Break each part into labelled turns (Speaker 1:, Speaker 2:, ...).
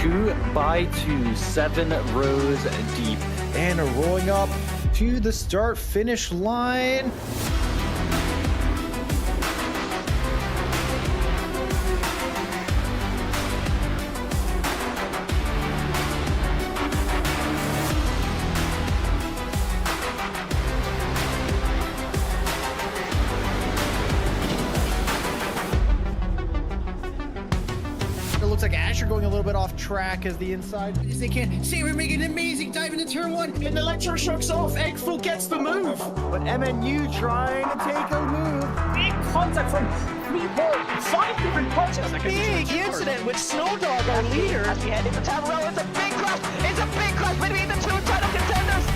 Speaker 1: 2x2, 7 rows deep.
Speaker 2: And rolling up to the start-finish line. It looks like Asher going a little bit off track as the inside.
Speaker 3: As they can. Saber making an amazing dive into turn 1. And electroshocks off. Eggful gets the move.
Speaker 2: But MNU trying to take a move.
Speaker 4: Big contact from 5 different punches.
Speaker 3: Big incident with Snowdog, our leader.
Speaker 5: As we head into turn row, it's a big crash. It's a big crash between the two title contenders.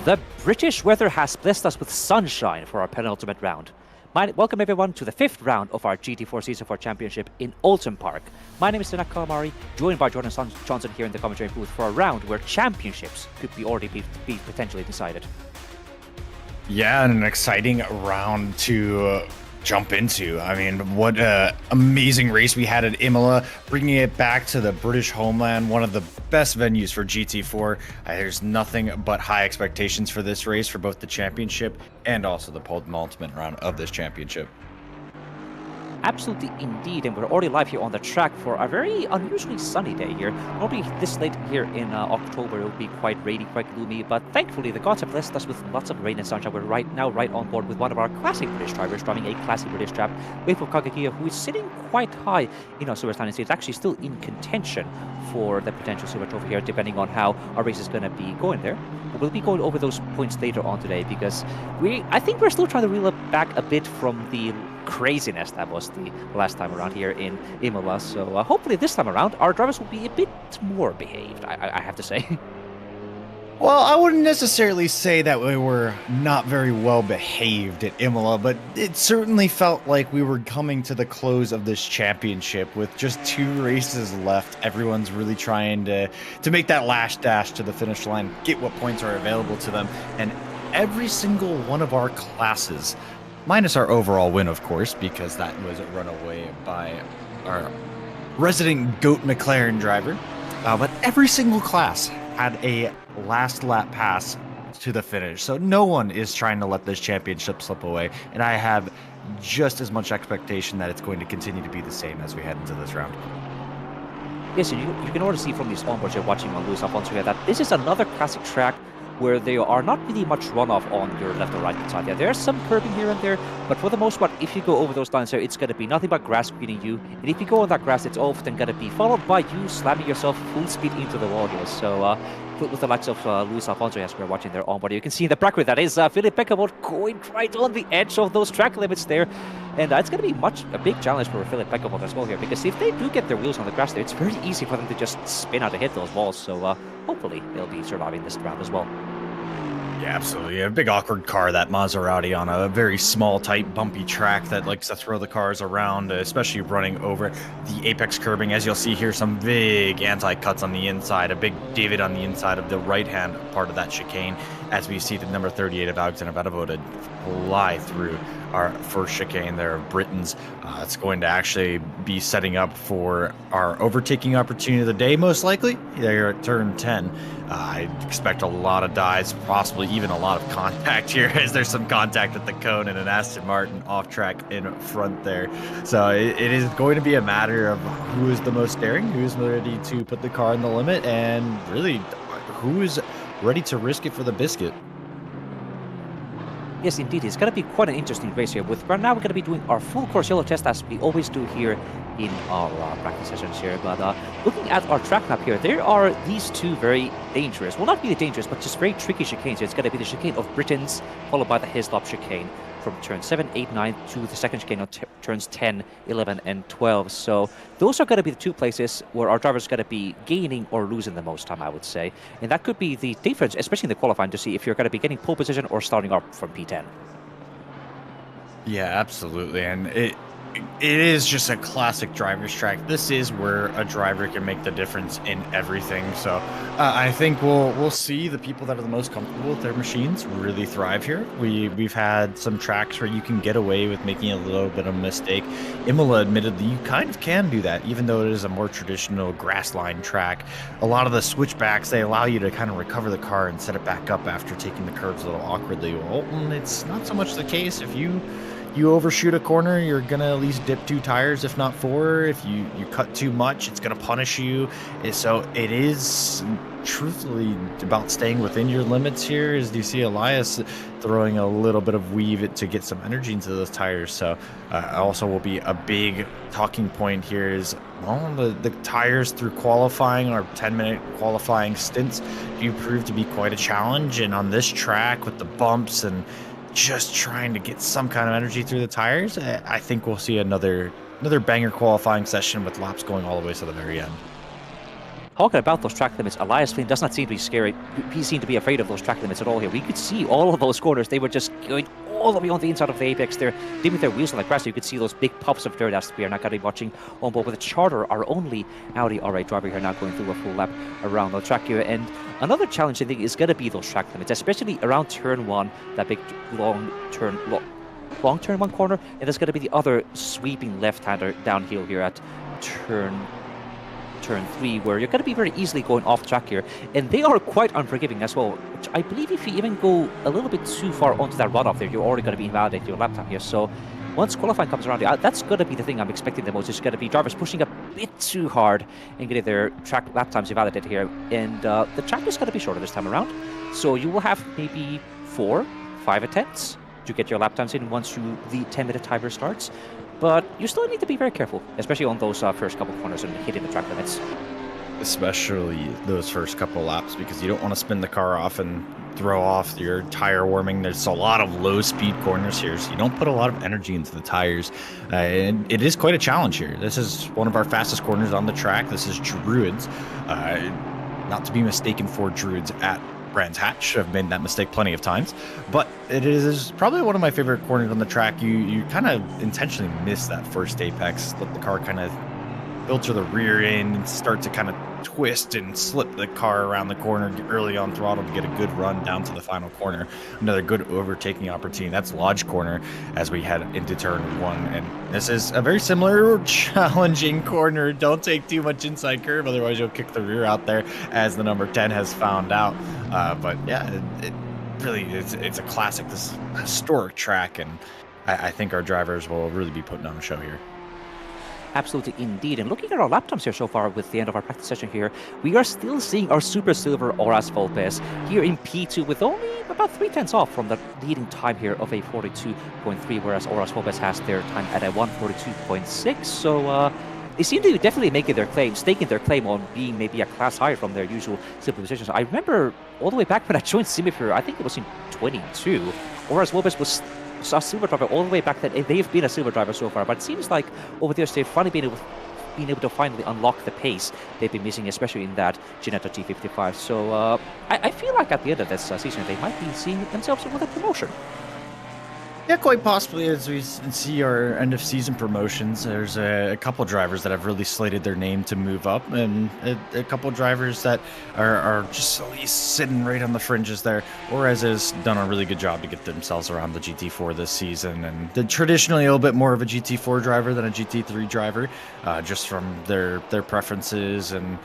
Speaker 6: The British weather has blessed us with sunshine for our penultimate round. Welcome everyone to the 5th round of our GT4 Season 4 Championship in Oulton Park. My name is Denak Kalmari, joined by Jordan Johnson here in the commentary booth for a round where championships could be already be potentially decided.
Speaker 2: Yeah, and an exciting round to jump into. I mean, what an amazing race we had at Imola, bringing it back to the British homeland, one of the best venues for GT4. There's nothing but high expectations for this race for both the championship and also the penultimate round of this championship.
Speaker 6: Absolutely indeed, and we're already live here on the track for a very unusually sunny day here. Normally this late here in October it will be quite rainy, quite gloomy, but thankfully the gods have blessed us with lots of rain and sunshine. We're right on board with one of our classic British drivers, driving a classic British trap, Wayful Kagakia, who is sitting quite high in our Silver Standing State. It's actually still in contention for the potential silver trophy here, depending on how our race is going to be going there. We'll be going over those points later on today because I think we're still trying to reel it back a bit from the craziness that was the last time around here in Imola. So hopefully this time around our drivers will be a bit more behaved, I have to say.
Speaker 2: Well, I wouldn't necessarily say that we were not very well behaved at Imola, but it certainly felt like we were coming to the close of this championship with just 2 races left. Everyone's really trying to make that last dash to the finish line, get what points are available to them, and every single one of our classes, minus our overall win, of course, because that was run away by our resident GOAT McLaren driver, but every single class had a last lap pass to the finish. So no one is trying to let this championship slip away. And I have just as much expectation that it's going to continue to be the same as we head into this round.
Speaker 6: Yes, and you can already see from these onboards you're watching on Luis Alfonso here that this is another classic track where there are not really much runoff on your left or right hand side. Yeah, there's some curbing here and there, but for the most part, if you go over those lines there, it's going to be nothing but grass greeting you. And if you go on that grass, it's often going to be followed by you slamming yourself full speed into the wall here. So with the likes of Luis Alfonso, as we're watching their onboard, you can see in the background that is Philip Beckerwood going right on the edge of those track limits there. And it's going to be a big challenge for Philip Beckerwood as well here, because if they do get their wheels on the grass there, it's very easy for them to just spin out and hit those walls. So hopefully they'll be surviving this round as well.
Speaker 2: Yeah, absolutely. A big awkward car, that Maserati, on a very small, tight, bumpy track that likes to throw the cars around, especially running over the apex curbing. As you'll see here, some big anti-cuts on the inside, a big divot on the inside of the right-hand part of that chicane, as we see the number 38 of Alexander Vadavoda fly through our first chicane there of Britain's. It's going to actually be setting up for our overtaking opportunity of the day, most likely. They're at turn 10. I expect a lot of dives, possibly even a lot of contact here, as there's some contact at the cone and an Aston Martin off track in front there. So it is going to be a matter of who is the most daring, who's ready to put the car in the limit, and really who is ready to risk it for the biscuit.
Speaker 6: Yes, indeed. It's going to be quite an interesting race here. Right now, we're going to be doing our full course yellow test as we always do here in our practice sessions here. But looking at our track map here, there are these 2 very dangerous, well, not really dangerous, but just very tricky chicanes here. It's going to be the chicane of Britons, followed by the Hislop chicane, from turn 7, 8, 9 to the second chicane on turns 10, 11, and 12. So those are going to be the two places where our drivers are going to be gaining or losing the most time, I would say. And that could be the difference, especially in the qualifying, to see if you're going to be getting pole position or starting up from P10.
Speaker 2: Yeah, absolutely. And it is just a classic driver's track. This is where a driver can make the difference in everything. So I think we'll see the people that are the most comfortable with their machines really thrive here. We've had some tracks where you can get away with making a little bit of a mistake. Imola, admittedly, you kind of can do that, even though it is a more traditional grass line track. A lot of the switchbacks, they allow you to kind of recover the car and set it back up after taking the curves a little awkwardly. Well, Oulton, it's not so much the case. If you overshoot a corner, you're gonna at least dip 2 tires, if not 4. If you cut too much, it's gonna punish you. So it is truthfully about staying within your limits here. As you see Elias throwing a little bit of weave to get some energy into those tires. So also will be a big talking point here is, well, the tires through qualifying, our 10-minute qualifying stints, do prove to be quite a challenge. And on this track with the bumps and just trying to get some kind of energy through the tires, I think we'll see another banger qualifying session with laps going all the way to the very end.
Speaker 6: Talking about those track limits, Elias Flynn does not seem to be scary. He seemed to be afraid of those track limits at all here. We could see all of those corners. They were just going all the way on the inside of the apex there, dipping their wheels on the grass. So you could see those big puffs of dirt as we are not going to be watching on board with the Charter, our only Audi R8 driver here, now going through a full lap around the track here. And another challenge, I think, is going to be those track limits, especially around turn 1, that big long turn 1 corner. And there's going to be the other sweeping left-hander downhill here at turn 3, where you're going to be very easily going off track here, and they are quite unforgiving as well, which I believe if you even go a little bit too far onto that runoff there, you're already going to be invalidating your lap time here. So once qualifying comes around, that's going to be the thing I'm expecting the most. It's going to be drivers pushing a bit too hard and getting their track lap times invalidated here, and the track is going to be shorter this time around, so you will have maybe 4, 5 attempts to get your lap times in once the 10-minute timer starts. But you still need to be very careful, especially on those first couple corners and hitting the track limits.
Speaker 2: Especially those first couple laps, because you don't want to spin the car off and throw off your tire warming. There's a lot of low-speed corners here, so you don't put a lot of energy into the tires. And it is quite a challenge here. This is one of our fastest corners on the track. This is Druids. Not to be mistaken for Druids at Brands Hatch. I've made that mistake plenty of times, but it is probably one of my favorite corners on the track. You kind of intentionally miss that first apex, let the car kind of filter the rear end and start to kind of twist and slip the car around the corner early on throttle to get a good run down to the final corner. Another good overtaking opportunity. That's Lodge corner as we head into turn 1, and this is a very similar challenging corner. Don't take too much inside curve, otherwise you'll kick the rear out there, as the number 10 has found out. But yeah, it really it's a classic, this historic track, and I think our drivers will really be putting on a show here.
Speaker 6: Absolutely, indeed. And looking at our lap times here so far with the end of our practice session here, we are still seeing our Super Silver Horace Volpes here in P2 with only about 3/10 off from the leading time here of a 42.3, whereas Horace Volpes has their time at a 142.6. So they seem to be definitely staking their claim on being maybe a class higher from their usual silver positions. I remember all the way back when I joined Simufur, I think it was in 22, Horace Volpes was a silver driver all the way back then. They've been a silver driver so far, but it seems like over the years they've finally been able to finally unlock the pace they've been missing, especially in that Ginetta G55. So I feel like at the end of this season they might be seeing themselves with a promotion.
Speaker 2: Yeah, quite possibly. As we see our end of season promotions, there's a couple drivers that have really slated their name to move up, and a couple drivers that are just at least sitting right on the fringes there. Juarez has done a really good job to get themselves around the GT4 this season, and they're traditionally a little bit more of a GT4 driver than a GT3 driver, just from their preferences. And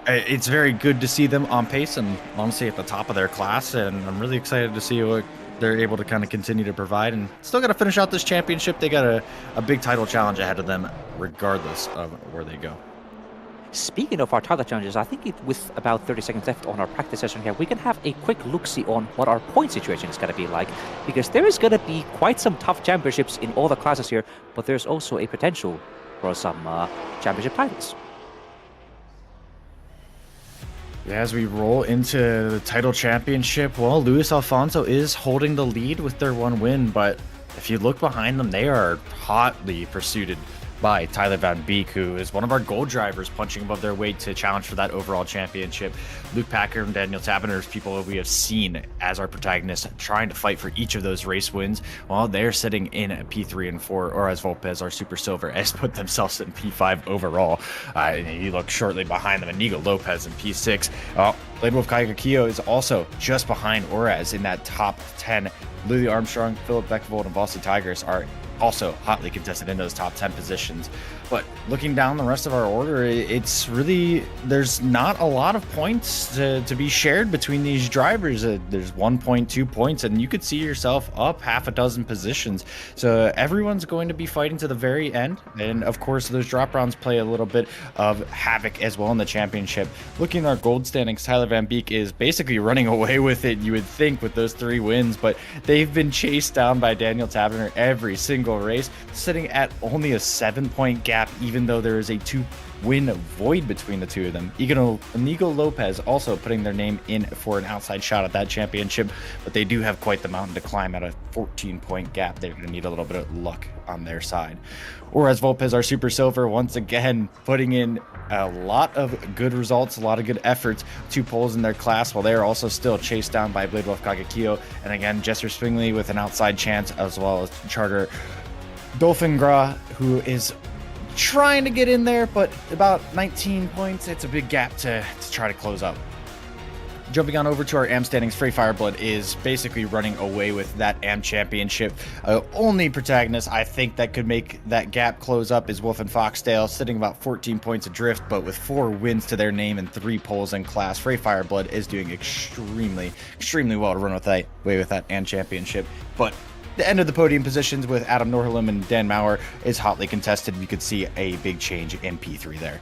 Speaker 2: it's very good to see them on pace and honestly at the top of their class, and I'm really excited to see what they're able to kind of continue to provide, and still got to finish out this championship. They got a big title challenge ahead of them regardless of where they go.
Speaker 6: Speaking of our title challenges, I think with about 30 seconds left on our practice session here, we can have a quick look-see on what our point situation is going to be like, because there is going to be quite some tough championships in all the classes here, but there's also a potential for some championship titles.
Speaker 2: As we roll into the title championship, well, Luis Alfonso is holding the lead with their 1 win, but if you look behind them, they are hotly pursued by Tyler Van Beek, who is one of our gold drivers punching above their weight to challenge for that overall championship. Luke Packer and Daniel Taberner, people we have seen as our protagonists trying to fight for each of those race wins, while they're sitting in P3 and 4, or as Volpez, our Super Silver, has put themselves in P5 overall. You look shortly behind them, Inigo Lopez in P6. Blade Wolf Kaigakio is also just behind Orez in that top 10. Louis Armstrong, Philip Beckvold, and Vossi Tigers are also hotly contested in those top 10 positions. But looking down the rest of our order, it's really, there's not a lot of points to be shared between these drivers. There's 1.2 points, and you could see yourself up half a dozen positions. So everyone's going to be fighting to the very end. And of course, those drop rounds play a little bit of havoc as well in the championship. Looking at our gold standings, Tyler Van Beek is basically running away with it, you would think, with those 3 wins, but they've been chased down by Daniel Taberner every single race, sitting at only a 7-point gap, even though there is a 2-win void between the two of them. Inigo Lopez also putting their name in for an outside shot at that championship, but they do have quite the mountain to climb at a 14-point gap. They're going to need a little bit of luck on their side. Whereas Volpez, our Super Silver, once again putting in a lot of good results, a lot of good efforts, 2 poles in their class, while they're also still chased down by Blade Wolf Kagakio, and again Jesser Swingley with an outside chance, as well as Charter Dolphingra, who is trying to get in there, but about 19 points. It's a big gap to try to close up. Jumping on over to our AM standings, Frey Fireblood is basically running away with that AM championship. Only protagonist I think that could make that gap close up is Wolf and Foxdale, sitting about 14 points adrift, but with 4 wins to their name and 3 poles in class. Frey Fireblood is doing extremely well to run away with that AM championship. But the end of the podium positions with Adam Norhalum and Dan Maurer is hotly contested. You could see a big change in P3 there.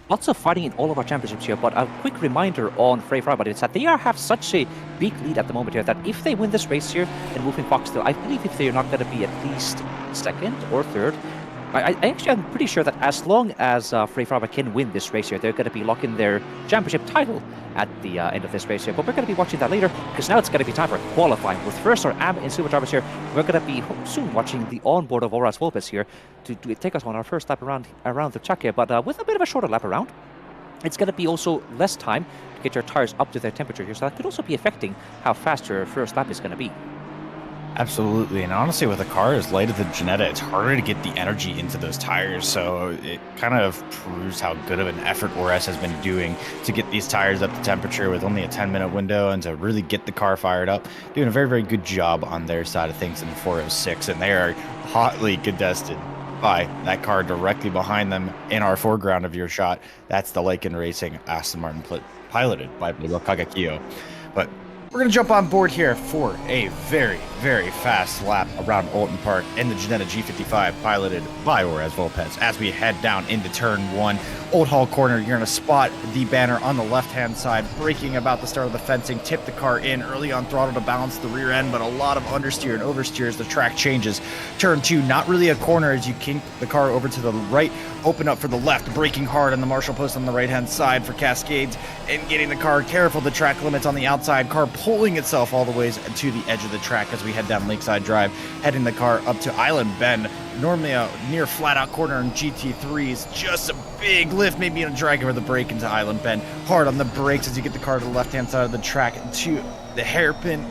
Speaker 6: Lots of fighting in all of our championships here, but a quick reminder on Frey Fireblood is that they have such a big lead at the moment here that if they win this race here and Wolfing Foxtail, I believe if they're not going to be at least 2nd or 3rd, I'm pretty sure that as long as Frey Fireblood can win this race here, they're going to be locking their championship title at the end of this race here. But we're going to be watching that later, because now it's going to be time for qualifying. With first our AM and Super drivers here, we're going to be soon watching the onboard of Horace Volpez here to take us on our first lap around the track here, but with a bit of a shorter lap around. It's going to be also less time to get your tires up to their temperature here, so that could also be affecting how fast your first lap is going to be.
Speaker 2: Absolutely, and honestly, with a car as light as the Ginetta, it's harder to get the energy into those tires, so it kind of proves how good of an effort Ores has been doing to get these tires up to temperature with only a 10-minute window and to really get the car fired up. Doing a very good job on their side of things in 406, and they are hotly contested by that car directly behind them in our foreground of your shot. That's the Lycan Racing Aston Martin piloted by Blue Kagakio. But we're going to jump on board here for a very fast lap around Oulton Park in the Ginetta G55 piloted by Orez Volpez as we head down into turn 1. Old Hall corner, you're going to spot the banner on the left-hand side, braking about the start of the fencing, tip the car in early on throttle to balance the rear end, but a lot of understeer and oversteer as the track changes. Turn 2, not really a corner as you kink the car over to the right, open up for the left, braking hard on the Marshall post on the right-hand side for Cascades, and getting the car careful to track limits on the outside, car pulling itself all the ways to the edge of the track as we head down Lakeside Drive, heading the car up to Island Bend. Normally a near flat-out corner in GT3s, just a big lift, maybe a drag over the brake into Island Bend. Hard on the brakes as you get the car to the left-hand side of the track to the hairpin.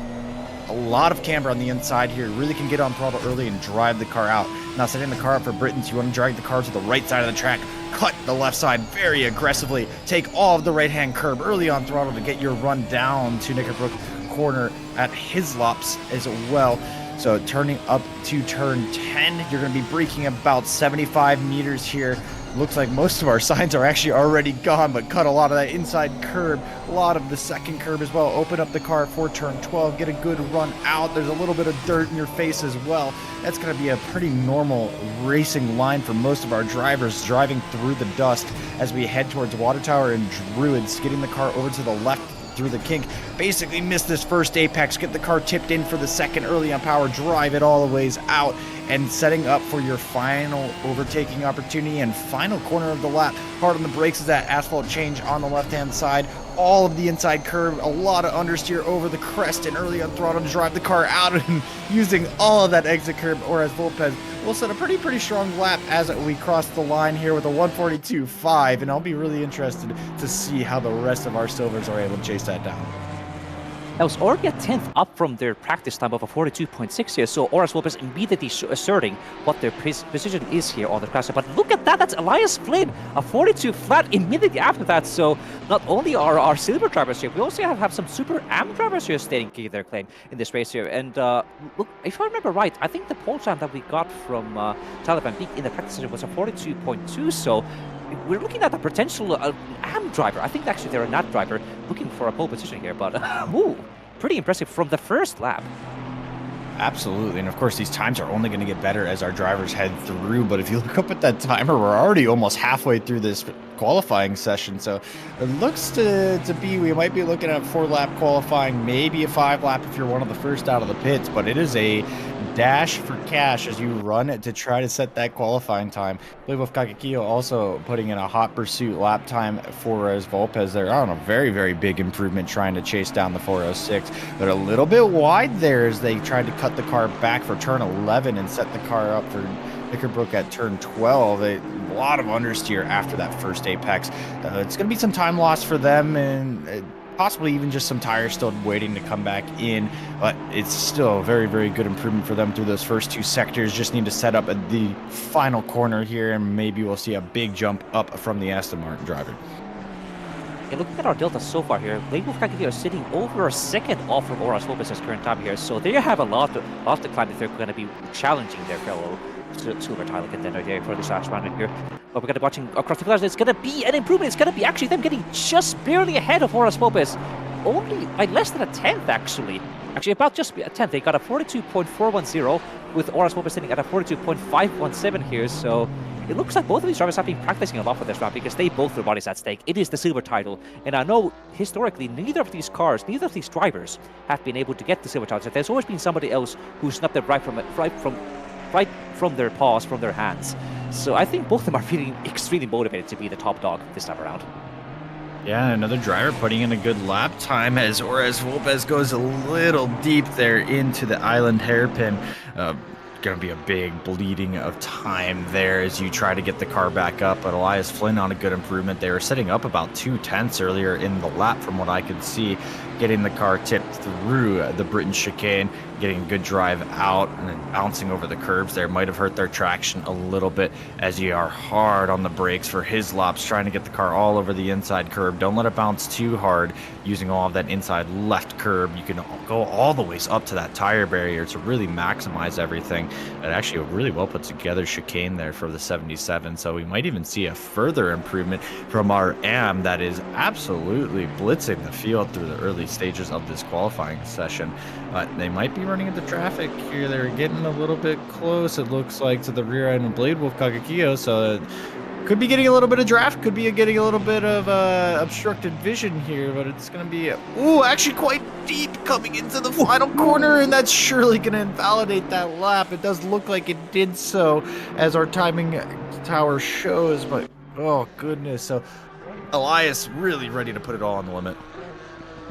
Speaker 2: A lot of camber on the inside here. Really can get on throttle early and drive the car out. Now setting the car up for Britons, you want to drag the car to the right side of the track, cut the left side very aggressively, take all of the right-hand curb early on throttle to get your run down to Knickerbrook corner at Hislops as well. So turning up to turn 10, you're going to be braking about 75 meters here. Looks like most of our signs are actually already gone, but cut a lot of that inside curb, a lot of the second curb as well. Open up the car for turn 12, get a good run out. There's a little bit of dirt in your face as well. That's going to be a pretty normal racing line for most of our drivers driving through the dust as we head towards Water Tower and Druids, getting the car over to the left through the kink. Basically missed this first apex, get the car tipped in for the second early on power, drive it all the ways out, and setting up for your final overtaking opportunity and final corner of the lap. Hard on the brakes is that asphalt change on the left-hand side. All of the inside curve, a lot of understeer over the crest and early on throttle to drive the car out, and using all of that exit curve, or as Volpez will set a pretty strong lap as we cross the line here with a 142.5, and I'll be really interested to see how the rest of our silvers are able to chase that down.
Speaker 6: That was already a 10th up from their practice time of a 42.6 here, so Oras Volpez immediately asserting what their position is here on the crash. But look at that, that's Elias Flynn, a 42 flat immediately after that. So not only are our silver drivers here, we also have some super AM drivers here staking their claim in this race here. And look, if I remember right, I think the pole time that we got from Taliban Peak in the practice session was a 42.2, so we're looking at a potential AM driver. I think actually they're a NAT driver looking for a pole position here, but ooh, pretty impressive from the first lap.
Speaker 2: Absolutely, and of course these times are only going to get better as our drivers head through, but if you look up at that timer, we're already almost halfway through this qualifying session, so it looks to be we might be looking at 4-lap qualifying, maybe a 5-lap if you're one of the first out of the pits, but it is a dash for cash as you run it to try to set that qualifying time. I believe with Kakekio also putting in a hot pursuit lap time for as Volpez there on a very big improvement trying to chase down the 406, but a little bit wide there as they tried to cut the car back for turn 11 and set the car up for Nickerbrook at turn 12. A lot of understeer after that first apex. It's going to be some time lost for them, and possibly even just some tires still waiting to come back in, but it's still a very good improvement for them through those first two sectors. Just need to set up at the final corner here, and maybe we'll see a big jump up from the Aston Martin driver.
Speaker 6: And looking at our delta so far here, Lane Wolf Kakekio are sitting over a second off from Oras Volpez's current time here, so they have a lot to climb if they're going to be challenging their fellow silver title contender here for this last round here. But we're going to be watching across the flash. It's going to be an improvement. It's going to be actually them getting just barely ahead of Oras Volpez. Only by less than a 10th, actually. Actually, about just a 10th. They got a 42.410 with Oras Volpez sitting at a 42.517 here. So it looks like both of these drivers have been practicing a lot for this round because they both their bodies at stake. It is the silver title. And I know historically, neither of these drivers have been able to get the silver title. There's always been somebody else who snapped it right from their paws, from their hands. So I think both of them are feeling extremely motivated to be the top dog this time around.
Speaker 2: Yeah, another driver putting in a good lap time as Oras Volpez goes a little deep there into the island hairpin. Going to be a big bleeding of time there as you try to get the car back up, but Elias Flynn on a good improvement. They were setting up about 2/10 earlier in the lap from what I could see, getting the car tipped through the Britain chicane, getting a good drive out and then bouncing over the curbs there. Might have hurt their traction a little bit as you are hard on the brakes for his laps, trying to get the car all over the inside curb. Don't let it bounce too hard using all of that inside left curb. You can go all the ways up to that tire barrier to really maximize everything. And actually a really well put together chicane there for the 77, so we might even see a further improvement from our AM that is absolutely blitzing the field through the early stages of this qualifying session. But they might be running into traffic here. They're getting a little bit close, it looks like, to the rear end of Blade Wolf Kakekio, so could be getting a little bit of draft, could be getting a little bit of obstructed vision here, but it's going to be, actually quite deep coming into the final corner, and that's surely going to invalidate that lap. It does look like it did so, as our timing tower shows, but oh goodness. So Elias really ready to put it all on the limit.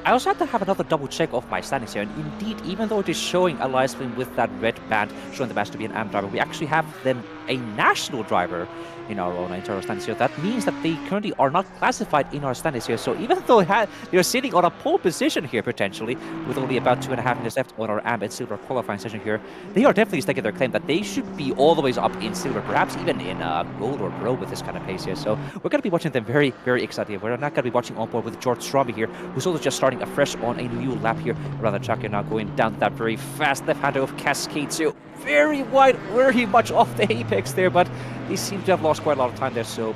Speaker 6: I also had to have another double check of my standings here, and indeed, even though it is showing Elias Flynn with that red band showing the match to be an AM driver, we actually have them a national driver in our own internal standings here. That means that they currently are not classified in our standings here. So even though they're sitting on a pole position here potentially, with only about 2.5 minutes left on our AM and silver qualifying session here, they are definitely staking their claim that they should be all the way up in silver, perhaps even in gold or pro with this kind of pace here. So we're going to be watching them very excited. We're not going to be watching on board with George Stromby here, who's also just starting afresh on a new lap here around the track, and now going down that very fast left-hander of Cascade. So very wide, very much off the apex there, but they seem to have lost quite a lot of time there, so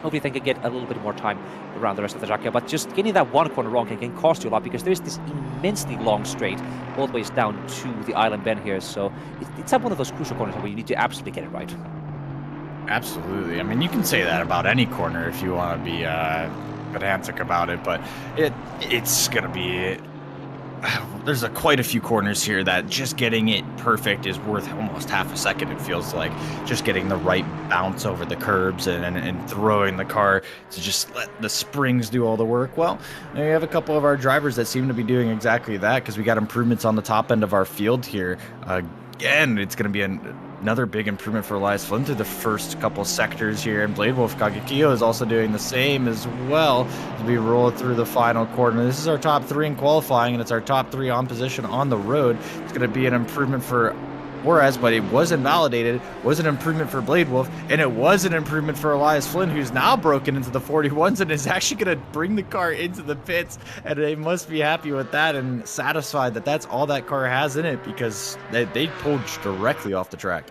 Speaker 6: hopefully they can get a little bit more time around the rest of the track here. But just getting that one corner wrong can cost you a lot, because there's this immensely long straight all the way down to the island bend here, so it's one of those crucial corners where you need to absolutely get it right.
Speaker 2: Absolutely. I mean, you can say that about any corner if you want to be pedantic about it, but it's gonna be. There's quite a few corners here that just getting it perfect is worth almost half a second. It feels like just getting the right bounce over the curbs and throwing the car to just let the springs do all the work. Well, we have a couple of our drivers that seem to be doing exactly that because we got improvements on the top end of our field here. Again, it's going to be another big improvement for Elias Flynn through the first couple sectors here, and Blade Wolf Kagekio is also doing the same as well as we roll through the final corner. This is our top 3 in qualifying, and it's our top 3 on position on the road. It's going to be an improvement for Juarez, but it was invalidated, was an improvement for Blade Wolf, and it was an improvement for Elias Flynn, who's now broken into the 41s and is actually going to bring the car into the pits, and they must be happy with that and satisfied that that's all that car has in it, because they pulled directly off the track.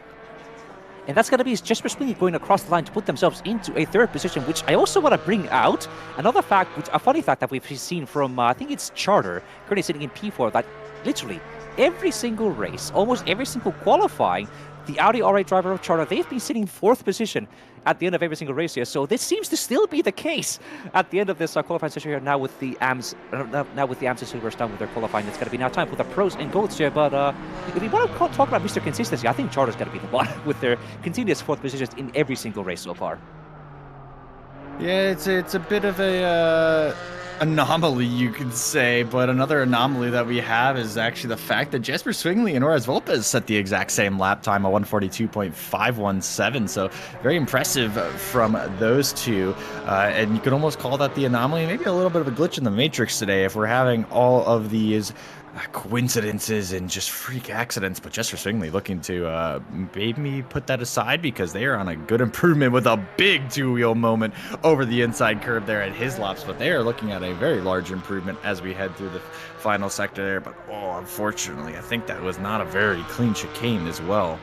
Speaker 6: And that's going to be Jesper Swingley going across the line to put themselves into a 3rd position, which I also want to bring out. Another fact, a funny fact that we've seen from, I think it's Charter, currently sitting in P4, that literally every single race, almost every single qualifying, the Audi R8 driver of Charter, they've been sitting 4th position at the end of every single race here. So this seems to still be the case at the end of this qualifying session here. Now with the AMS, now with the AMS and Silvers done with their qualifying, it's going to be now time for the pros and golds here. But if we want to talk about Mr. Consistency, I think Charter's going to be the one with their continuous 4th positions in every single race so far.
Speaker 2: Yeah, it's a bit of a anomaly, you could say, but another anomaly that we have is actually the fact that Jesper Swingley and Horace Volpez set the exact same lap time of 142.517, so very impressive from those two, and you could almost call that the anomaly, maybe a little bit of a glitch in the matrix today if we're having all of these coincidences and just freak accidents, but Jesper Swingley looking to maybe put that aside because they are on a good improvement with a big 2-wheel moment over the inside curb there at his laps, but they are looking at a very large improvement as we head through the final sector there. But unfortunately, I think that was not a very clean chicane as well.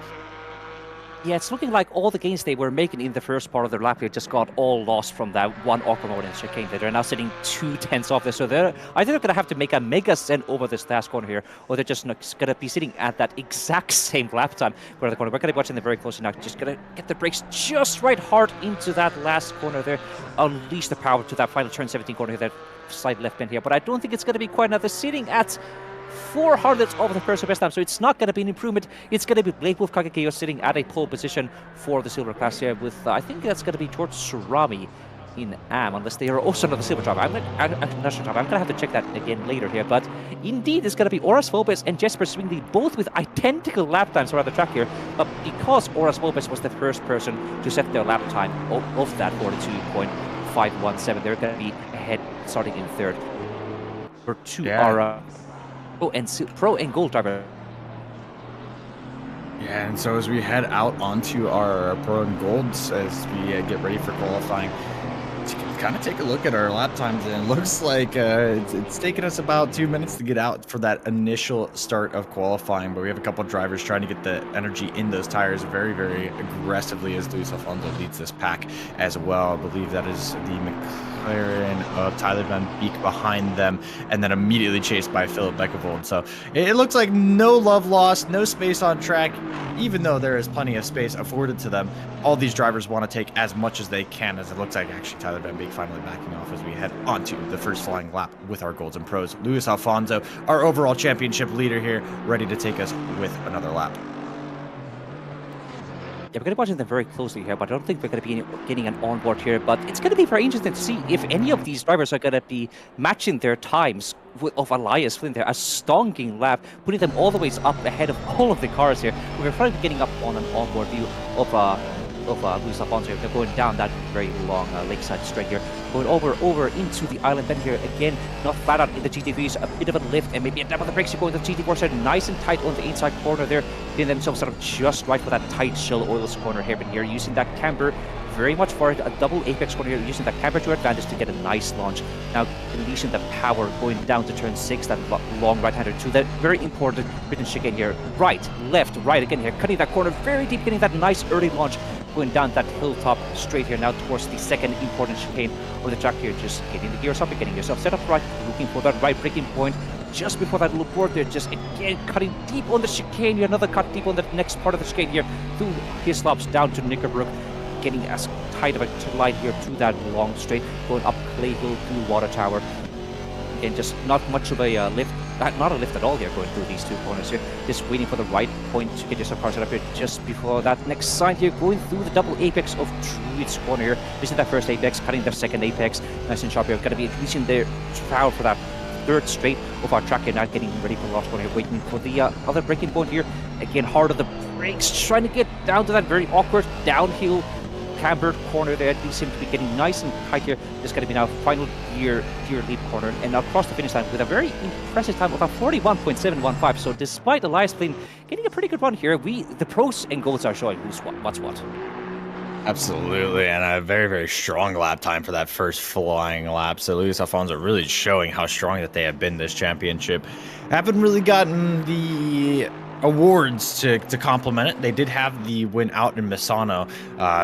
Speaker 6: Yeah, it's looking like all the gains they were making in the first part of their lap here just got all lost from that one awkward moment in chicane. They're now sitting 2/10 off this, so they're either going to have to make a mega send over this last corner here, or they're just going to be sitting at that exact same lap time for the corner. We're going to be watching them very closely now. Just going to get the brakes just right hard into that last corner there, unleash the power to that final turn 17 corner here, that side left bend here. But I don't think it's going to be quite enough. They're sitting at 400 over the personal best time, so it's not going to be an improvement. It's going to be Blake Wolf Kagekio sitting at a pole position for the silver class here with, I think that's going to be George Surami in AM, unless they are also another silver driver. I'm not sure. I'm going to have to check that again later here, but indeed it's going to be Horace Volpez and Jesper Swingley, both with identical lap times around the track here, but because Horace Volpez was the first person to set their lap time of that 42.517, they're going to be ahead starting in 3rd. For 2 are pro and gold driver.
Speaker 2: Yeah, and so as we head out onto our pro and golds as we get ready for qualifying, to kind of take a look at our lap times, and it looks like it's taken us about 2 minutes to get out for that initial start of qualifying, but we have a couple of drivers trying to get the energy in those tires very, very aggressively as Luis Alfonso leads this pack as well. I believe that is the McLaren of Tyler Van Beek behind them, and then immediately chased by Philip Beckevold. So it looks like no love lost, no space on track, even though there is plenty of space afforded to them. All these drivers want to take as much as they can, as it looks like actually Tyler Van Beek finally backing off as we head onto the first flying lap with our golds and pros. Luis Alfonso, our overall championship leader here, ready to take us with another lap.
Speaker 6: Yeah, we're going to be watching them very closely here, but I don't think we're going to be getting an onboard here. But it's going to be very interesting to see if any of these drivers are going to be matching their times of Elias Flynn there, a stonking lap, putting them all the way up ahead of all of the cars here. We're probably getting up on an onboard view of Luis Alfonso. They're going down that very long lakeside straight here, going over into the island bend here again, not flat out in the GT3s, a bit of a lift and maybe a dab on the brakes. You're going to the GT4 side, nice and tight on the inside corner there, getting themselves sort of just right for that tight shell oils corner hairpin here, using that camber very much for it, a double apex corner here, using that camber to advantage to get a nice launch. Now unleashing the power, going down to turn 6, that long right-hander to that very important written chicane here, right, left, right again here, cutting that corner very deep, getting that nice early launch, going down that hilltop straight here now towards the second important chicane of the track here, just getting the gears up and getting yourself set up right, looking for that right braking point just before that little board there, just again cutting deep on the chicane here, another cut deep on the next part of the chicane here, through his slopes down to Knickerbrook, getting as tight of a line here to that long straight, going up Clay Hill through Water Tower. Again, just not much of a lift, not a lift at all here going through these two corners here. Just waiting for the right point to get yourself car set up here just before that next sign here, going through the double apex of Druid's corner here. Missing that first apex, cutting their second apex. Nice and sharp here. Going to be reaching their proud for that third straight of our track here, now getting ready for the last corner here, waiting for the other braking point here. Again, hard on the brakes, trying to get down to that very awkward downhill cambered corner there. These seem to be getting nice and tight here. Just going to be now final gear lead corner and now across the finish line with a very impressive time of a 41.715. So despite Elias Flynn getting a pretty good run here, the pros and goals are showing who's what's what.
Speaker 2: Absolutely, and a very, very strong lap time for that first flying lap. So Luis Alfonso really showing how strong that they have been this championship. Haven't really gotten the awards to complement it. They did have the win out in Misano,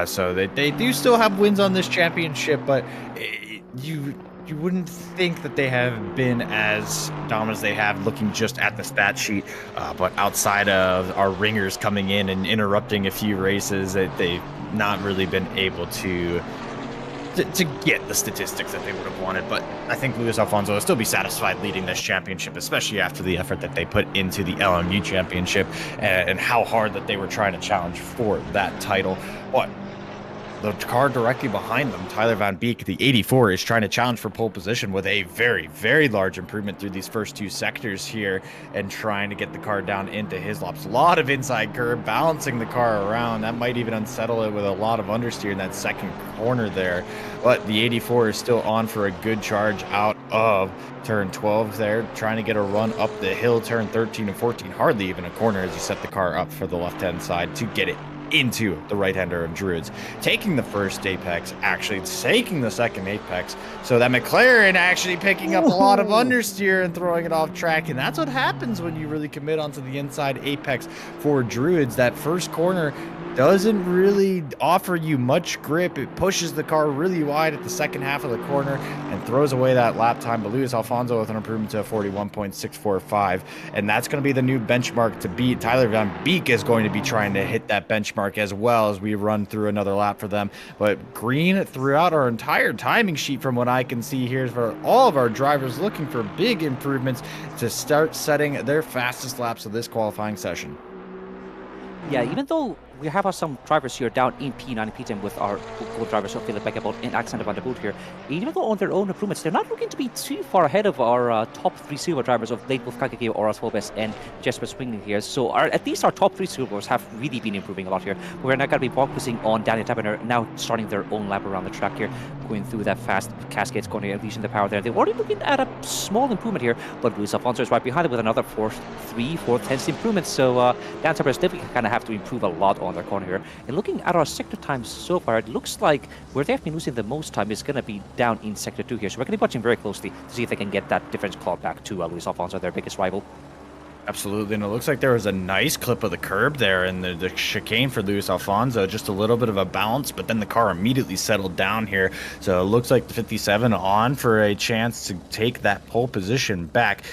Speaker 2: so they do still have wins on this championship, but you wouldn't think that they have been as dominant as they have looking just at the stat sheet, but outside of our ringers coming in and interrupting a few races, they've not really been able to get the statistics that they would have wanted. But I think Luis Alfonso will still be satisfied leading this championship, especially after the effort that they put into the LMU championship and how hard that they were trying to challenge for that title. But the car directly behind them, Tyler Van Beek, the 84, is trying to challenge for pole position with a very, very large improvement through these first two sectors here and trying to get the car down into his laps. A lot of inside curb, balancing the car around. That might even unsettle it with a lot of understeer in that second corner there. But the 84 is still on for a good charge out of turn 12 there, trying to get a run up the hill, turn 13 and 14. Hardly even a corner as you set the car up for the left-hand side to get it into the right-hander of Druids, taking the first apex, actually taking the second apex, so that McLaren actually picking up a lot of understeer and throwing it off track. And that's what happens when you really commit onto the inside apex for Druids. That first corner doesn't really offer you much grip. It pushes the car really wide at the second half of the corner and throws away that lap time. But Luis Alfonso with an improvement to 41.645, and that's going to be the new benchmark to beat. Tyler Van Beek is going to be trying to hit that benchmark as well as we run through another lap for them. But green throughout our entire timing sheet from what I can see here for all of our drivers, looking for big improvements to start setting their fastest laps of this qualifying session.
Speaker 6: Yeah, even though we have some drivers here down in P9 and P10 with our gold drivers, so Philip Beckebot and Alexander van der Boot here. Even though on their own improvements, they're not looking to be too far ahead of our top three silver drivers of Late Wolf Kakake, Oras Wolbes, and Jesper Swingling here. So at least our top three silvers have really been improving a lot here. We're now going to be focusing on Daniel Taberner, now starting their own lap around the track here, going through that fast Cascades corner and reaching the power there. They're already looking at a small improvement here, but Luis Alfonso is right behind it with another 4/10 improvement. So Daniel Taberner still kind of have to improve a lot on their corner here. And looking at our sector times so far, it looks like where they've been losing the most time is going to be down in Sector 2 here. So we're going to be watching very closely to see if they can get that difference clawed back to Luis Alfonso, their biggest rival.
Speaker 2: Absolutely, and it looks like there was a nice clip of the curb there and the chicane for Luis Alfonso, just a little bit of a bounce, but then the car immediately settled down here. So it looks like the 57 on for a chance to take that pole position back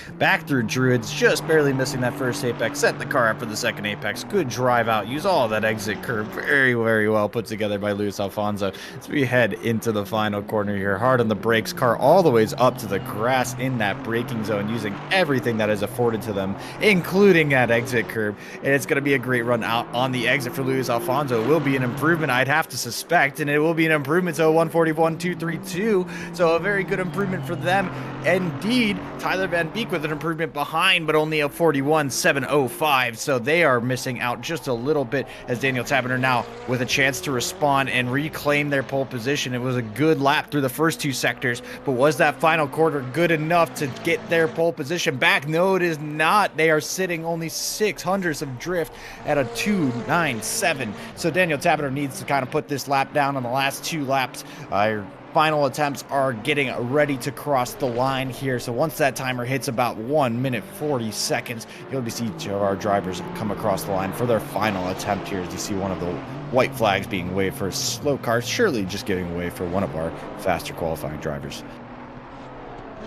Speaker 2: through Druids, just barely missing that first apex, set the car up for the second apex. Good drive out, use all of that exit curve, very, very well put together by Luis Alfonso. As we head into the final corner here, hard on the brakes, car all the ways up to the grass in that braking zone, using everything that is afforded to them, including that exit curb. And it's going to be a great run out on the exit for Luis Alfonso. It will be an improvement, I'd have to suspect, and it will be an improvement to 141.232. So a very good improvement for them. Indeed, Tyler Van Beek with an improvement behind, but only a 41.705. So they are missing out just a little bit, as Daniel Taberner now with a chance to respond and reclaim their pole position. It was a good lap through the first two sectors, but was that final quarter good enough to get their pole position back? No, it is not. They are sitting only 600ths of drift at a 2.97. So Daniel Taberner needs to kind of put this lap down on the last two laps. Final attempts are getting ready to cross the line here. So once that timer hits about 1 minute 40 seconds, you'll see each of our drivers come across the line for their final attempt here. As you see one of the white flags being waved for slow cars, surely just giving way for one of our faster qualifying drivers.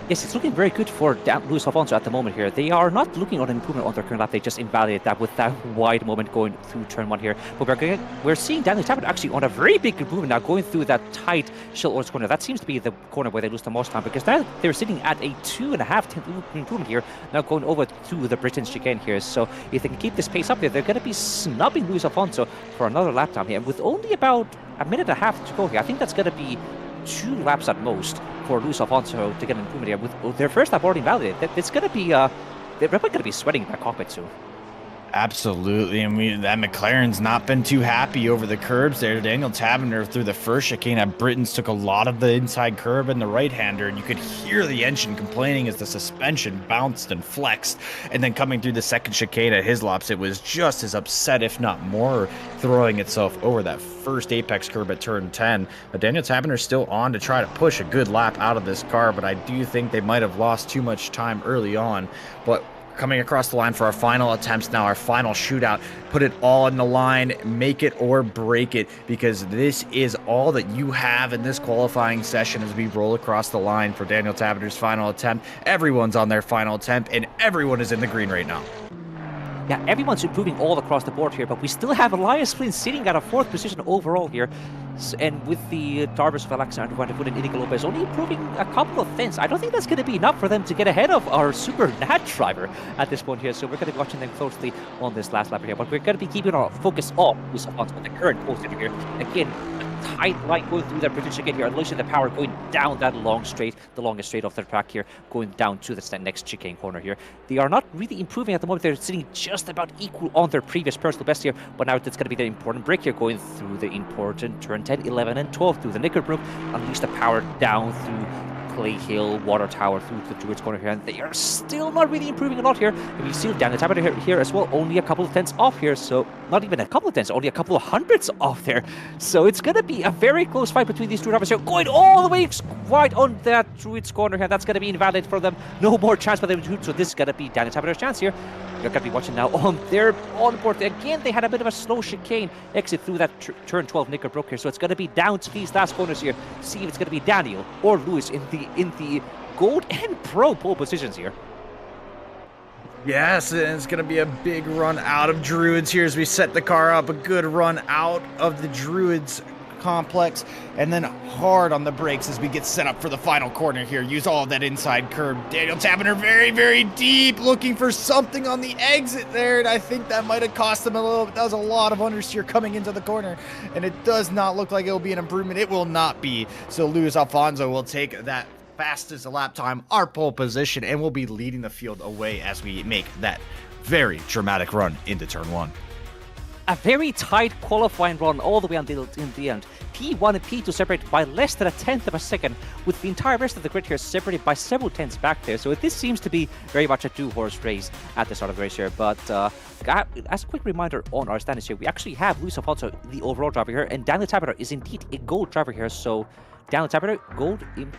Speaker 6: Yes, it's looking very good for Luis Alfonso at the moment here. They are not looking on an improvement on their current lap. They just invalidate that with that wide moment going through turn 1 here. But we're seeing Daniel Tapper actually on a very big improvement now, going through that tight Shell Orange corner. That seems to be the corner where they lose the most time, because now they're sitting at a 2.5 improvement here, now going over to the Britain's chicane here. So if they can keep this pace up here, they're going to be snubbing Luis Alfonso for another lap time here. And with only about a minute and a half to go here, I think that's going to be 2 laps at most for Luis Alfonso to get an improvement here. With their first lap already validated, it's going to be, they're probably going to be sweating in that cockpit soon.
Speaker 2: Absolutely, and that McLaren's not been too happy over the curbs there. Daniel Taverner through the first chicane at Britain's took a lot of the inside curb and the right-hander, and you could hear the engine complaining as the suspension bounced and flexed. And then coming through the second chicane at his laps, it was just as upset, if not more, throwing itself over that first apex curb at turn 10. But Daniel Taverner's still on to try to push a good lap out of this car, but I do think they might have lost too much time early on. But coming across the line for our final attempts now, our final shootout. Put it all in the line, make it or break it, because this is all that you have in this qualifying session as we roll across the line for Daniel Taverner's final attempt. Everyone's on their final attempt, and everyone is in the green right now.
Speaker 6: Yeah, everyone's improving all across the board here, but we still have Elias Flynn sitting at a 4th position overall here. And with the drivers of Alexander Van der Voort and Inigo Lopez only improving a couple of tenths, I don't think that's going to be enough for them to get ahead of our Super Nat driver at this point here. So we're going to be watching them closely on this last lap here, but we're going to be keeping our focus off on the current position here. Again, tight line going through that British chicane here, unleashing the power, going down that long straight, the longest straight off the track here, going down to the next chicane corner here. They are not really improving at the moment. They're sitting just about equal on their previous personal best here, but now it's going to be the important break here, going through the important turn 10, 11, and 12 through the Knickerbrook, unleash the power down through Clay Hill, Water Tower, through the Druids corner here, and they are still not really improving a lot here. And we see Daniel Taverner here as well, only a couple of tenths off here, so not even a couple of tenths, only a couple of hundreds off there. So it's going to be a very close fight between these two drivers here, going all the way wide on that Druids corner here. That's going to be invalid for them. No more chance for them to shoot, so this is going to be Daniel Taverner's chance here. You're going to be watching now on their onboard. Again, they had a bit of a slow chicane exit through that turn 12 Knickerbrook here, so it's going to be down to these last corners here. See if it's going to be Daniel or Lewis in the gold and pro pole positions here.
Speaker 2: Yes, and it's going to be a big run out of Druids here as we set the car up. A good run out of the Druids complex, and then hard on the brakes as we get set up for the final corner here. Use all of that inside curb. Daniel Taverner very, very deep, looking for something on the exit there, and I think that might have cost them a little bit. That was a lot of understeer coming into the corner, and it does not look like it will be an improvement. It will not be. So Luis Alfonso will take that fastest lap time, our pole position, and we'll be leading the field away as we make that very dramatic run into turn 1.
Speaker 6: A very tight qualifying run all the way until in the end. P1 and P2 separated by less than a tenth of a second, with the entire rest of the grid here separated by several tenths back there. So this seems to be very much a 2-horse race at the start of the race here. But as a quick reminder on our standings here, we actually have Luis Alfonso, the overall driver here, and Daniel Taverner is indeed a gold driver here. So Daniel Taverner, gold, in,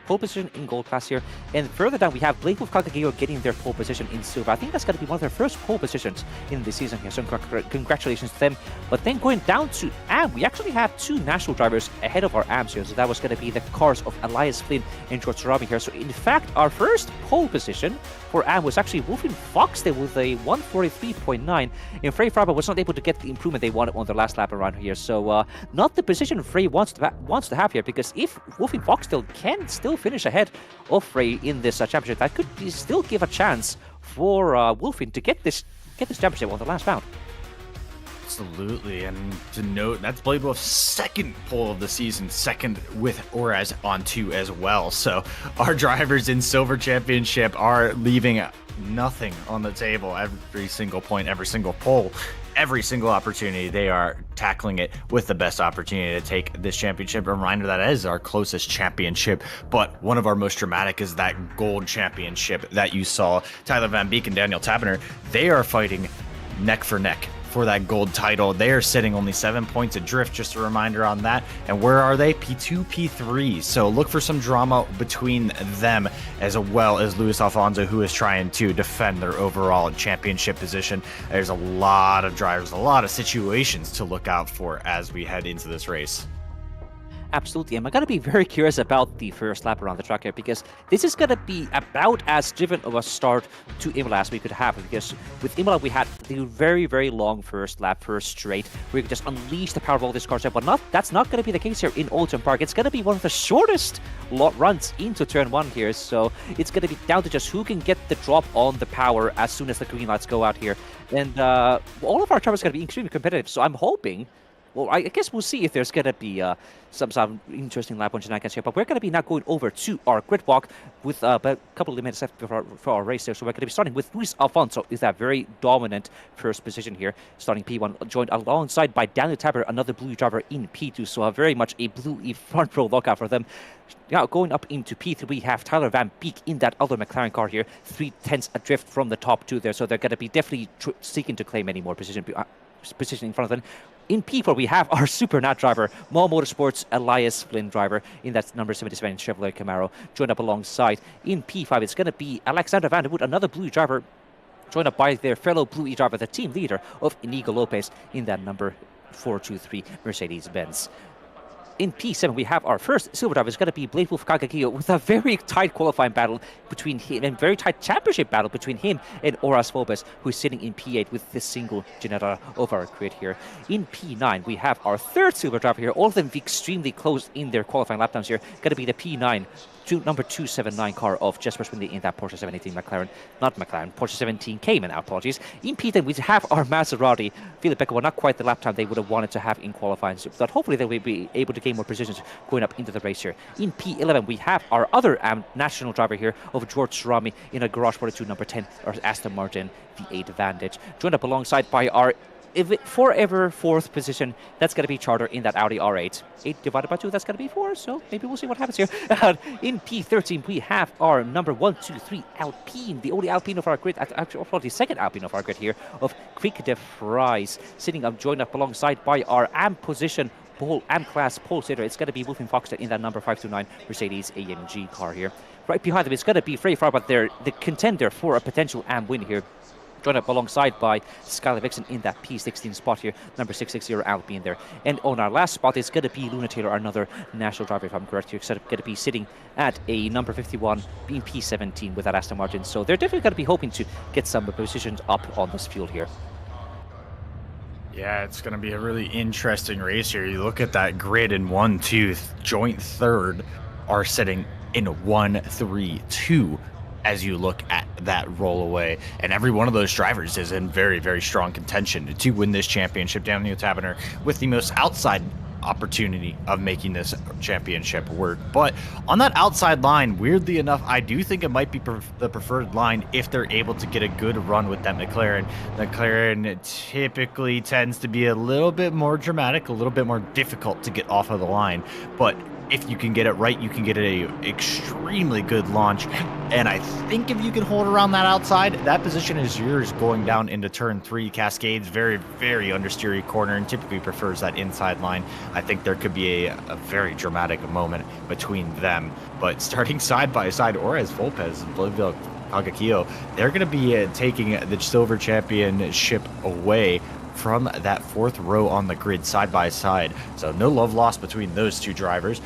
Speaker 6: pole position in gold class here. And further down, we have Blake Wolf Kagageo getting their pole position in silver. I think that's going to be one of their first pole positions in the season here. So congratulations to them. But then going down to AM, we actually have 2 national drivers ahead of our AMs here. So that was going to be the cars of Elias Flynn and George Sarabi here. So in fact, our first pole position for AM was actually Wolfing Foxdale with a 143.9. And Frey Fraba was not able to get the improvement they wanted on their last lap around here. So not the position Frey wants to have here, because if Wolfing Foxdale can still finish ahead of Frey in this championship, that could still give a chance for Wolfing to get this championship on the last round.
Speaker 2: Absolutely, and to note, that's Blade Wolf's second pole of the season, second with Oraz on 2 as well. So our drivers in Silver Championship are leaving nothing on the table. Every single point, every single pole, every single opportunity, they are tackling it with the best opportunity to take this championship. A reminder that is our closest championship, but one of our most dramatic is that gold championship that you saw. Tyler Van Beek and Daniel Taverner, they are fighting neck for neck for that gold title. They are sitting only 7 points adrift, just a reminder on that. And where are they? P2, P3. So look for some drama between them, as well as Luis Alfonso, who is trying to defend their overall championship position. There's a lot of drivers, a lot of situations to look out for as we head into this race.
Speaker 6: Absolutely. I'm going to be very curious about the first lap around the track here, because this is going to be about as driven of a start to Imola as we could have. Because with Imola, we had the very, very long first lap, first straight, where you could just unleash the power of all these cars. But that's not going to be the case here in Oulton Park. It's going to be one of the shortest runs into turn 1 here. So it's going to be down to just who can get the drop on the power as soon as the green lights go out here. And all of our drivers are going to be extremely competitive. So I'm hoping... Well, I guess we'll see if there's going to be some interesting lap on shenanigans here. But we're going to be now going over to our grid walk with about a couple of minutes left for our race there. So we're going to be starting with Luis Alfonso, is that very dominant first position here, starting P1, joined alongside by Daniel Tabber, another Blue driver in P2. So very much a Blue front row lockout for them. Now going up into P3, we have Tyler Van Beek in that other McLaren car here, 3/10 adrift from the top 2 there. So they're going to be definitely seeking to claim any more position in front of them. In P4, we have our Super Nat driver, Mall Motorsports Elias Flynn driver in that number 77 Chevrolet Camaro, joined up alongside. In P5, it's going to be Alexander Van der Wood, another Blue driver, joined up by their fellow Blue driver, the team leader of Inigo Lopez in that number 423 Mercedes-Benz. In P7, we have our first silver driver. It's going to be Blade Wolf Kagakiyo with a very tight qualifying battle between him and very tight championship battle between him and Horas Phobos, who's sitting in P8 with this single Genera of our grid here. In P9, we have our third silver driver here. All of them extremely close in their qualifying lap times here. Going to be the P9. Number 279 car of Jesper Swindley in that Porsche 718 McLaren, not McLaren, Porsche 17 Cayman, apologies. In P10, we have our Maserati, Philip Becker, well, not quite the lap time they would have wanted to have in qualifying, but hopefully they will be able to gain more positions going up into the race here. In P11, we have our other national driver here of George Rami in a Garage 42 number 10, or Aston Martin V8 Vantage, joined up alongside by our forever fourth position. That's going to be Charter in that Audi R8. 8 divided by 2, that's going to be 4, so maybe we'll see what happens here. In P13, we have our number 1, 2, 3 Alpine, the only Alpine of our grid, actually, the second Alpine of our grid here, of Quick de Vries, sitting up, joined up alongside by our AM position, AM class pole sitter. It's going to be Wolfing Foxted in that number 529 Mercedes AMG car here. Right behind them, it's going to be Frey Farr, but they're the contender for a potential AM win here. Joined up alongside by Skylar Vixen in that P16 spot here, number 660 Alpine there. And on our last spot, it's going to be Luna Taylor, another national driver, if I'm correct here. So going to be sitting at a number 51 in P17 with that Aston Martin. So they're definitely going to be hoping to get some positions up on this field here.
Speaker 2: Yeah, it's going to be a really interesting race here. You look at that grid in 1, 2, joint third are sitting in 1, 3, 2. As you look at that roll away, and every one of those drivers is in very, very strong contention to win this championship. Daniel Taverner with the most outside opportunity of making this championship work. But on that outside line, weirdly enough, I do think it might be the preferred line if they're able to get a good run with that McLaren. McLaren typically tends to be a little bit more dramatic, a little bit more difficult to get off of the line, but if you can get it right, you can get a extremely good launch. And I think if you can hold around that outside, that position is yours going down into turn 3. Cascades, very, very understeery corner, and typically prefers that inside line. I think there could be a very dramatic moment between them. But starting side by side, Horas Phobos and Bolivia Kagakiyo, they're going to be taking the silver championship away from that 4th row on the grid side by side. So no love lost between those two drivers.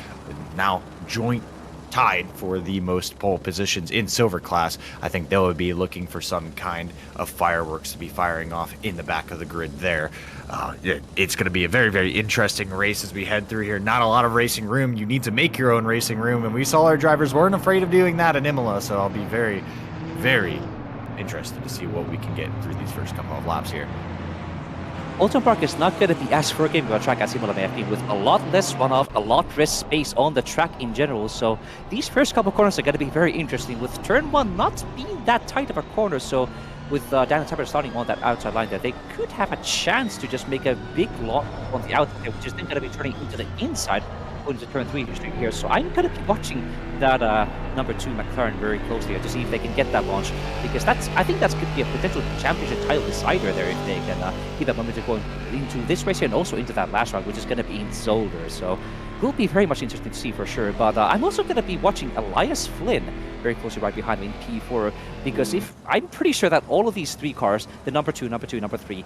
Speaker 2: Now joint tied for the most pole positions in silver class. I think they would be looking for some kind of fireworks to be firing off in the back of the grid there. It's going to be a very, very interesting race as we head through here. Not a lot of racing room. You need to make your own racing room, and we saw our drivers weren't afraid of doing that in Imola, so I'll be very, very interested to see what we can get through these first couple of laps here.
Speaker 6: Oulton Park is not going to be as forgiving of a track as Imola may have been, with a lot less runoff, a lot less space on the track in general. So these first couple corners are going to be very interesting, with turn 1 not being that tight of a corner. So with Daniel Tabber starting on that outside line there, they could have a chance to just make a big lot on the outside, which is then going to be turning into the inside, going to turn 3 here. So I'm going to be watching that number 2 McLaren very closely to see if they can get that launch, because I think that could be a potential championship title decider there if they can keep that momentum going into this race here and also into that last round, which is going to be in Zolder. So it will be very much interesting to see for sure. But I'm also going to be watching Elias Flynn very closely right behind me in P4, because I'm pretty sure that all of these 3 cars, the number 2, number 2, number 3,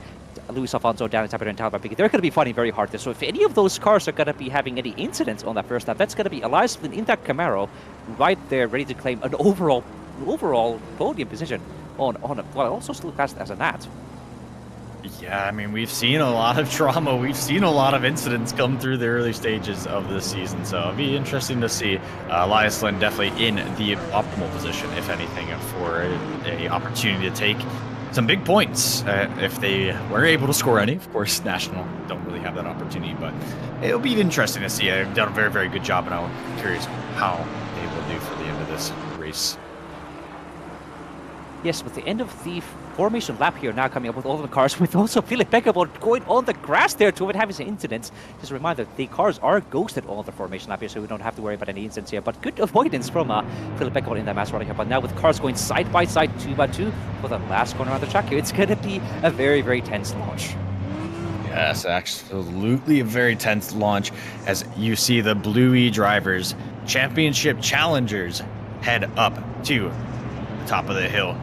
Speaker 6: Luis Alfonso, Denak, and Tyler Van Beek, they're going to be fighting very hard there. So if any of those cars are going to be having any incidents on that first lap, that's going to be Elias Flynn in that Camaro, right there, ready to claim an overall podium position on a, well, also still classed as a Nat.
Speaker 2: Yeah, I mean, we've seen a lot of drama. We've seen a lot of incidents come through the early stages of this season, so it'll be interesting to see. Elias Lynn definitely in the optimal position, if anything, for a opportunity to take some big points if they were able to score any. Of course, National don't really have that opportunity, but it'll be interesting to see. They've done a very, very good job, and I'm curious how they will do for the end of this race.
Speaker 6: Yes, with the end of the formation lap here now coming up with all of the cars, with also Philip Beckervold going on the grass there to avoid having some incidents. Just a reminder, the cars are ghosted all the formation lap here, so we don't have to worry about any incidents here. But good avoidance from Philip Beckervold in that Maserati here. But now with cars going side by side, 2x2 for the last corner on the track here, it's going to be a very, very tense launch.
Speaker 2: Yes, absolutely a very tense launch as you see the Bluey drivers, championship challengers, head up to the top of the hill.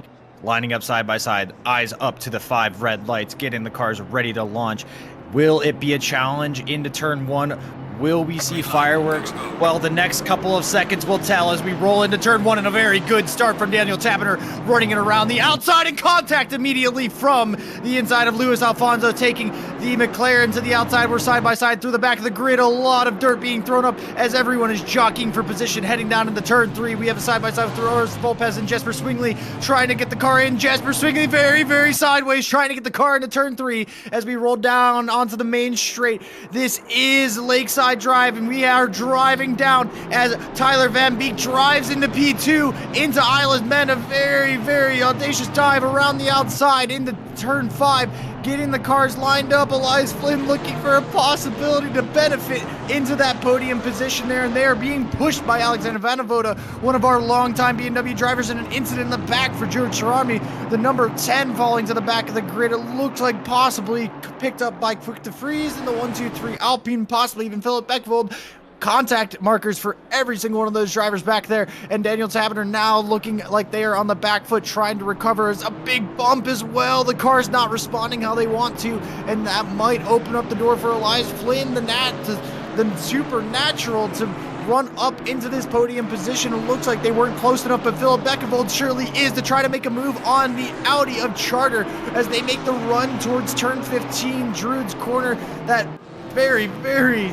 Speaker 2: Lining up side by side, eyes up to the 5 red lights, getting the cars ready to launch. Will it be a challenge into turn 1? Will we see fireworks? Well, the next couple of seconds will tell as we roll into turn 1, and a very good start from Daniel Taberner, running it around the outside and contact immediately from the inside of Luis Alfonso, taking the McLaren to the outside. We're side by side through the back of the grid. A lot of dirt being thrown up as everyone is jockeying for position, heading down into turn 3. We have a side by side with Roris Volpez and Jesper Swingley trying to get the car in. Jesper Swingley very, very sideways, trying to get the car into turn 3 as we roll down onto the main straight. This is Lakeside Drive, and we are driving down as Tyler Van Beek drives into P2 into Isla's Men. A very, very audacious dive around the outside into turn 5, getting the cars lined up. Elias Flynn looking for a possibility to benefit into that podium position there, and they are being pushed by Alexander Vanovoda, one of our longtime BMW drivers, in an incident in the back for George Charami. The number 10 falling to the back of the grid. It looks like possibly picked up by Quick to Freeze in the 1-2-3 Alpine, possibly even Philip Beckvold. Contact markers for every single one of those drivers back there, and Daniel Taberner now looking like they are on the back foot trying to recover. As a big bump as well. The car's not responding how they want to, and that might open up the door for Elias Flynn, the supernatural, to run up into this podium position. It looks like they weren't close enough, but Philip Beckervold surely is, to try to make a move on the Audi of Charter as they make the run towards turn 15, Druid's corner. That very, very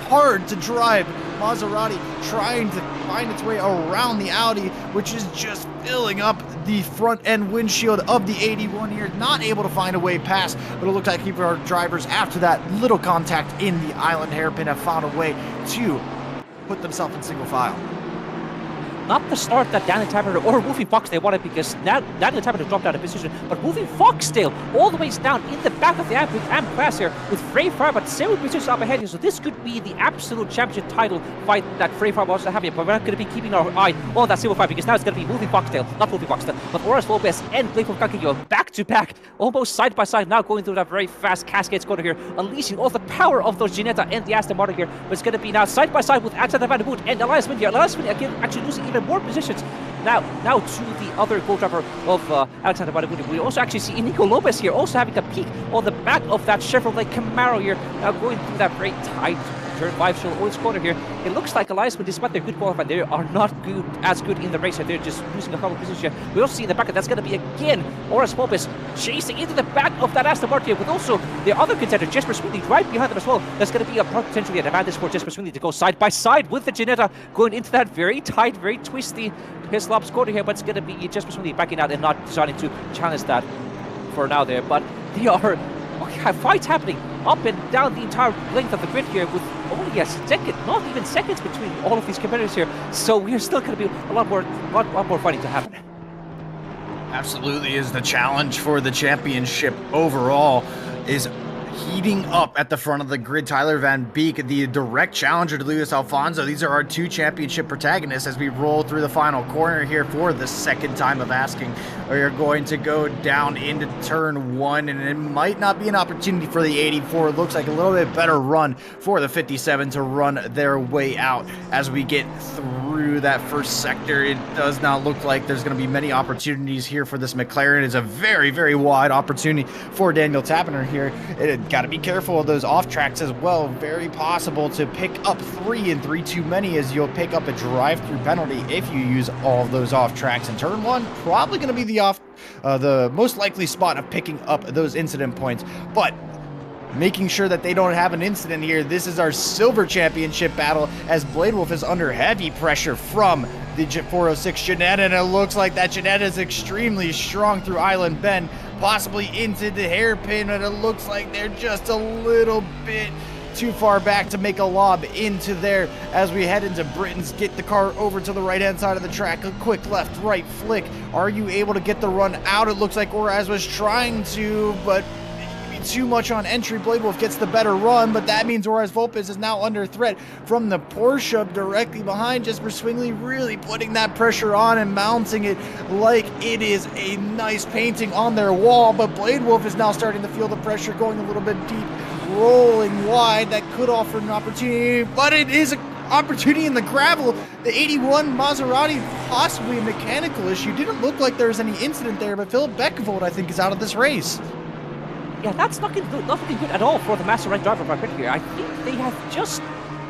Speaker 2: hard to drive Maserati trying to find its way around the Audi, which is just filling up the front end windshield of the 81 here, not able to find a way past. But it looked like our drivers, after that little contact in the island hairpin, have found a way to put themselves in single file.
Speaker 6: Not the start that Daniel Taberner or Wolfie Foxdale wanted, because now Daniel Taberner dropped out of position, but Wolfie Foxdale all the way down in the back of the amp with amp class here, with Frey Fire but 7 positions up ahead here, so this could be the absolute championship title fight that Frey Fire wants to have here. But we're not going to be keeping our eye on that Silver 5, because now it's going to be Wolfie Foxdale, not Wolfie Foxdale, but Oras Lopez and Blake from Kakio back to back, almost side by side, now going through that very fast Cascade corner here, unleashing all the power of those Ginetta and the Aston Martin here. But it's going to be now side by side with Alexander Van der Voort and Elias Flynn here. Elias Flynn again actually losing even more positions now to the other co-driver of Alexander Van der Voort. We also actually see Nico Lopez here also having a peek on the back of that Chevrolet Camaro here, now going through that very tight turn 5 shell oil corner here. It looks like Elias, despite their good qualifying, they are not as good in the race. They're just losing a couple of positions here. We also see in the back, that's going to be again Oras Lopez chasing into the back of that Aston Martin here, with also the other contender, Jesper Swingley, right behind them as well. That's going to be potentially an advantage for Jesper Swingley to go side by side with the Ginetta, going into that very tight, very twisty Hislop's corner here. But it's going to be Jesper Swingley backing out and not deciding to challenge that for now there. But they are fights happening up and down the entire length of the grid here, with only a second, not even seconds, between all of these competitors here. So we're still going to be a lot more fighting to happen.
Speaker 2: Absolutely, is the challenge for the championship overall is heating up at the front of the grid. Tyler Van Beek, the direct challenger to Luis Alfonso. These are our 2 championship protagonists as we roll through the final corner here for the second time of asking. We are going to go down into turn 1, and it might not be an opportunity for the 84. It looks like a little bit better run for the 57 to run their way out as we get through through that first sector. It does not look like there's going to be many opportunities here for this McLaren. It's a very, very wide opportunity for Daniel Tappiner here. It got to be careful of those off tracks as well. Very possible to pick up 3 and 3 too many, as you'll pick up a drive-through penalty if you use all of those off tracks. In turn 1, probably going to be the most likely spot of picking up those incident points, but making sure that they don't have an incident here. This is our silver championship battle, as Blade Wolf is under heavy pressure from the 406 Jeanette, and it looks like that Jeanette is extremely strong through Island Bend, possibly into the hairpin, and it looks like they're just a little bit too far back to make a lob into there as we head into Britain's. Get the car over to the right-hand side of the track. A quick left-right flick. Are you able to get the run out? It looks like Oraz was trying to, but too much on entry. Blade Wolf gets the better run, but that means Oraz Volpes is now under threat from the Porsche directly behind. Jesper Swingley really putting that pressure on and mounting it like it is a nice painting on their wall, but Blade Wolf is now starting to feel the pressure, going a little bit deep, rolling wide. That could offer an opportunity, but it is an opportunity in the gravel. The 81 Maserati, possibly a mechanical issue. Didn't look like there was any incident there, but Philip Beckevold, I think, is out of this race.
Speaker 6: Yeah, that's not looking good at all for the Maserati driver right here. I think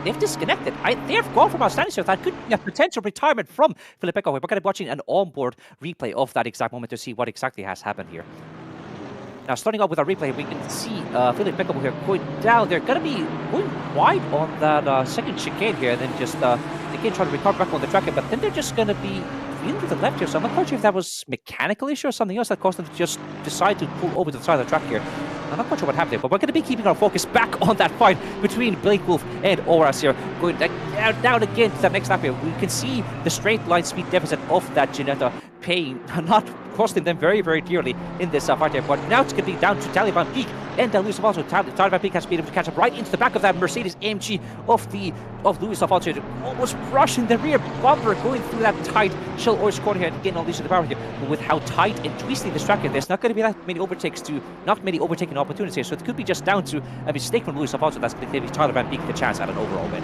Speaker 6: they've disconnected. They have gone from outstanding, so that could be a potential retirement from Philip Beckevold. We're going to be watching an onboard replay of that exact moment to see what exactly has happened here. Now, starting off with our replay, we can see Philip Beckevold here going down. They're going to be going wide on that second chicane here, and then just again trying to recover back on the track, but then they're just going to be into the left here, so I'm not quite sure if that was mechanical issue or something else that caused them to just decide to pull over to the side of the track here. I'm not quite sure what happened there, but we're going to be keeping our focus back on that fight between Blade Wolf and Oraz here. Going down again to that next lap here. We can see the straight line speed deficit of that Ginetta paying, not costing them very, very dearly in this fight here. But now it's going to be down to Tyler Van Beek and Luis Alfonso. Tyler Van Beek has been able to catch up right into the back of that Mercedes AMG of Luis Alfonso. Almost brushing the rear bumper, going through that tight shell orange corner here and getting all these to the power here. But with how tight and twisty this track is, there's not going to be that many overtaking opportunities here. So it could be just down to a mistake from Luis Alfonso that's going to give Tyler Van Beek the chance at an overall win.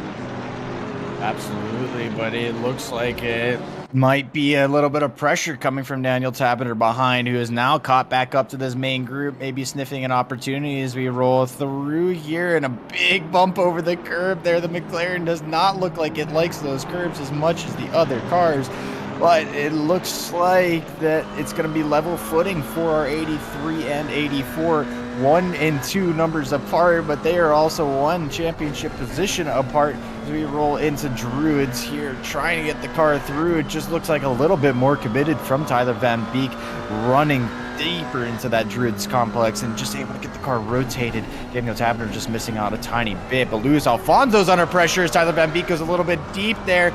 Speaker 2: Absolutely, but it looks like it might be a little bit of pressure coming from Daniel Tappiner behind, who is now caught back up to this main group, maybe sniffing an opportunity as we roll through here, and a big bump over the curb there. The McLaren does not look like it likes those curbs as much as the other cars, but it looks like that it's going to be level footing for our 83 and 84. 1 and 2 numbers apart, but they are also 1 championship position apart as we roll into Druids here, trying to get the car through. It just looks like a little bit more committed from Tyler Van Beek, running deeper into that Druids complex and just able to get the car rotated. Daniel Tappiner just missing out a tiny bit, but Luis Alfonso's under pressure as Tyler Van Beek goes a little bit deep there.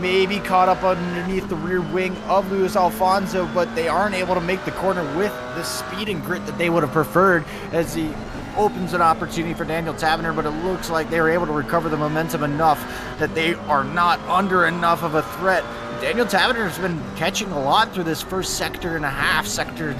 Speaker 2: Maybe caught up underneath the rear wing of Luis Alfonso, but they aren't able to make the corner with the speed and grit that they would have preferred, as he opens an opportunity for Daniel Tappiner, but it looks like they were able to recover the momentum enough that they are not under enough of a threat. Daniel Tappiner has been catching a lot through this first sector and a half, sector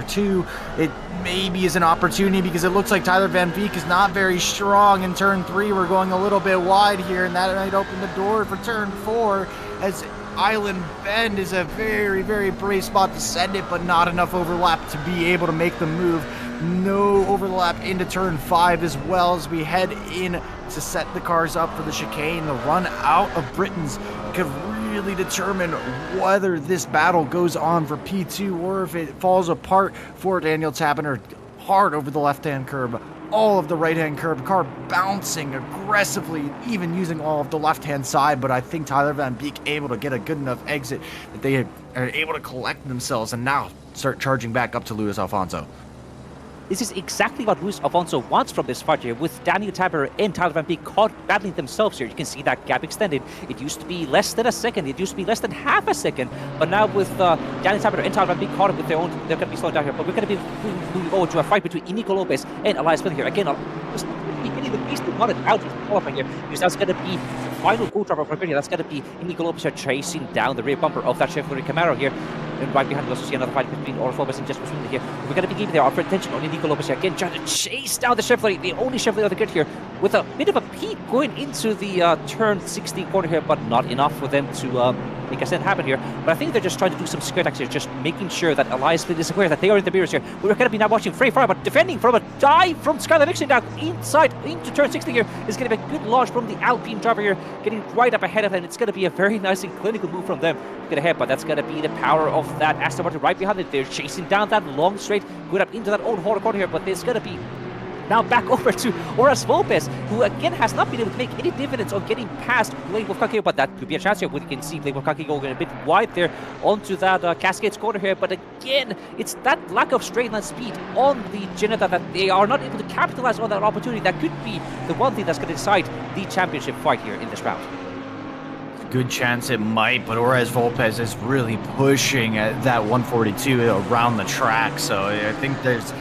Speaker 2: 2. It maybe is an opportunity because it looks like Tyler Van Beek is not very strong in turn 3. We're going a little bit wide here, and that might open the door for turn 4, as Island Bend is a very, very brave spot to send it, but not enough overlap to be able to make the move. No overlap into turn 5 as well, as we head in to set the cars up for the chicane. The run out of Britain's could really determine whether this battle goes on for P2 or if it falls apart for Daniel Tappiner. Hard over the left-hand curb, all of the right-hand curb, car bouncing aggressively, even using all of the left-hand side, but I think Tyler Van Beek able to get a good enough exit that they are able to collect themselves and now start charging back up to Luis Alfonso.
Speaker 6: This is exactly what Luis Alfonso wants from this fight here, with Daniel Tappiner and Tyler Van Beek caught battling themselves here. You can see that gap extended. It used to be less than a second. It used to be less than half a second. But now with Daniel Tappiner and Tyler Van Beek caught up with their own, they're going to be slowing down here. But we're going to be moving over to a fight between Nico Lopez and Elias Miller here. Again, just getting the beast of wanted out of qualifying here, because that's going to be the final co-driver for here. That's going to be Nico Lopez here chasing down the rear bumper of that Chevrolet Camaro here. And right behind, we also see another fight between Oras Lopez and Jesper Swinley here. We're going to be giving their offer attention on Nico Lopez here. Again, trying to chase down the Chevrolet, the only Chevrolet of the grid here, with a bit of a peak going into the turn 16 corner here, but not enough for them to make a stand happen here. But I think they're just trying to do some skirt attacks here, just making sure that Elias Flynn is aware that they are in the mirrors here. We're going to be now watching Frey Fire, but defending from a dive from Skylar Vixen down inside into turn 16 here is going to be a good launch from the Alpine driver here, getting right up ahead of them. It's going to be a very nice and clinical move from them. Get ahead, but that's going to be the power of that Aston Martin right behind it. They're chasing down that long straight, going up into that old corner here, but there's going to be now back over to Oras Lopez, who again has not been able to make any dividends on getting past Blade Wolfkaki, but that could be a chance here. We can see Blade Wolfkaki going a bit wide there onto that Cascades corner here, but again, it's that lack of straight line speed on the Geneta that they are not able to capitalize on that opportunity. That could be the one thing that's going to decide the championship fight here in this round.
Speaker 2: Good chance it might, but Oras Lopez is really pushing at that 142 around the track, so I think there's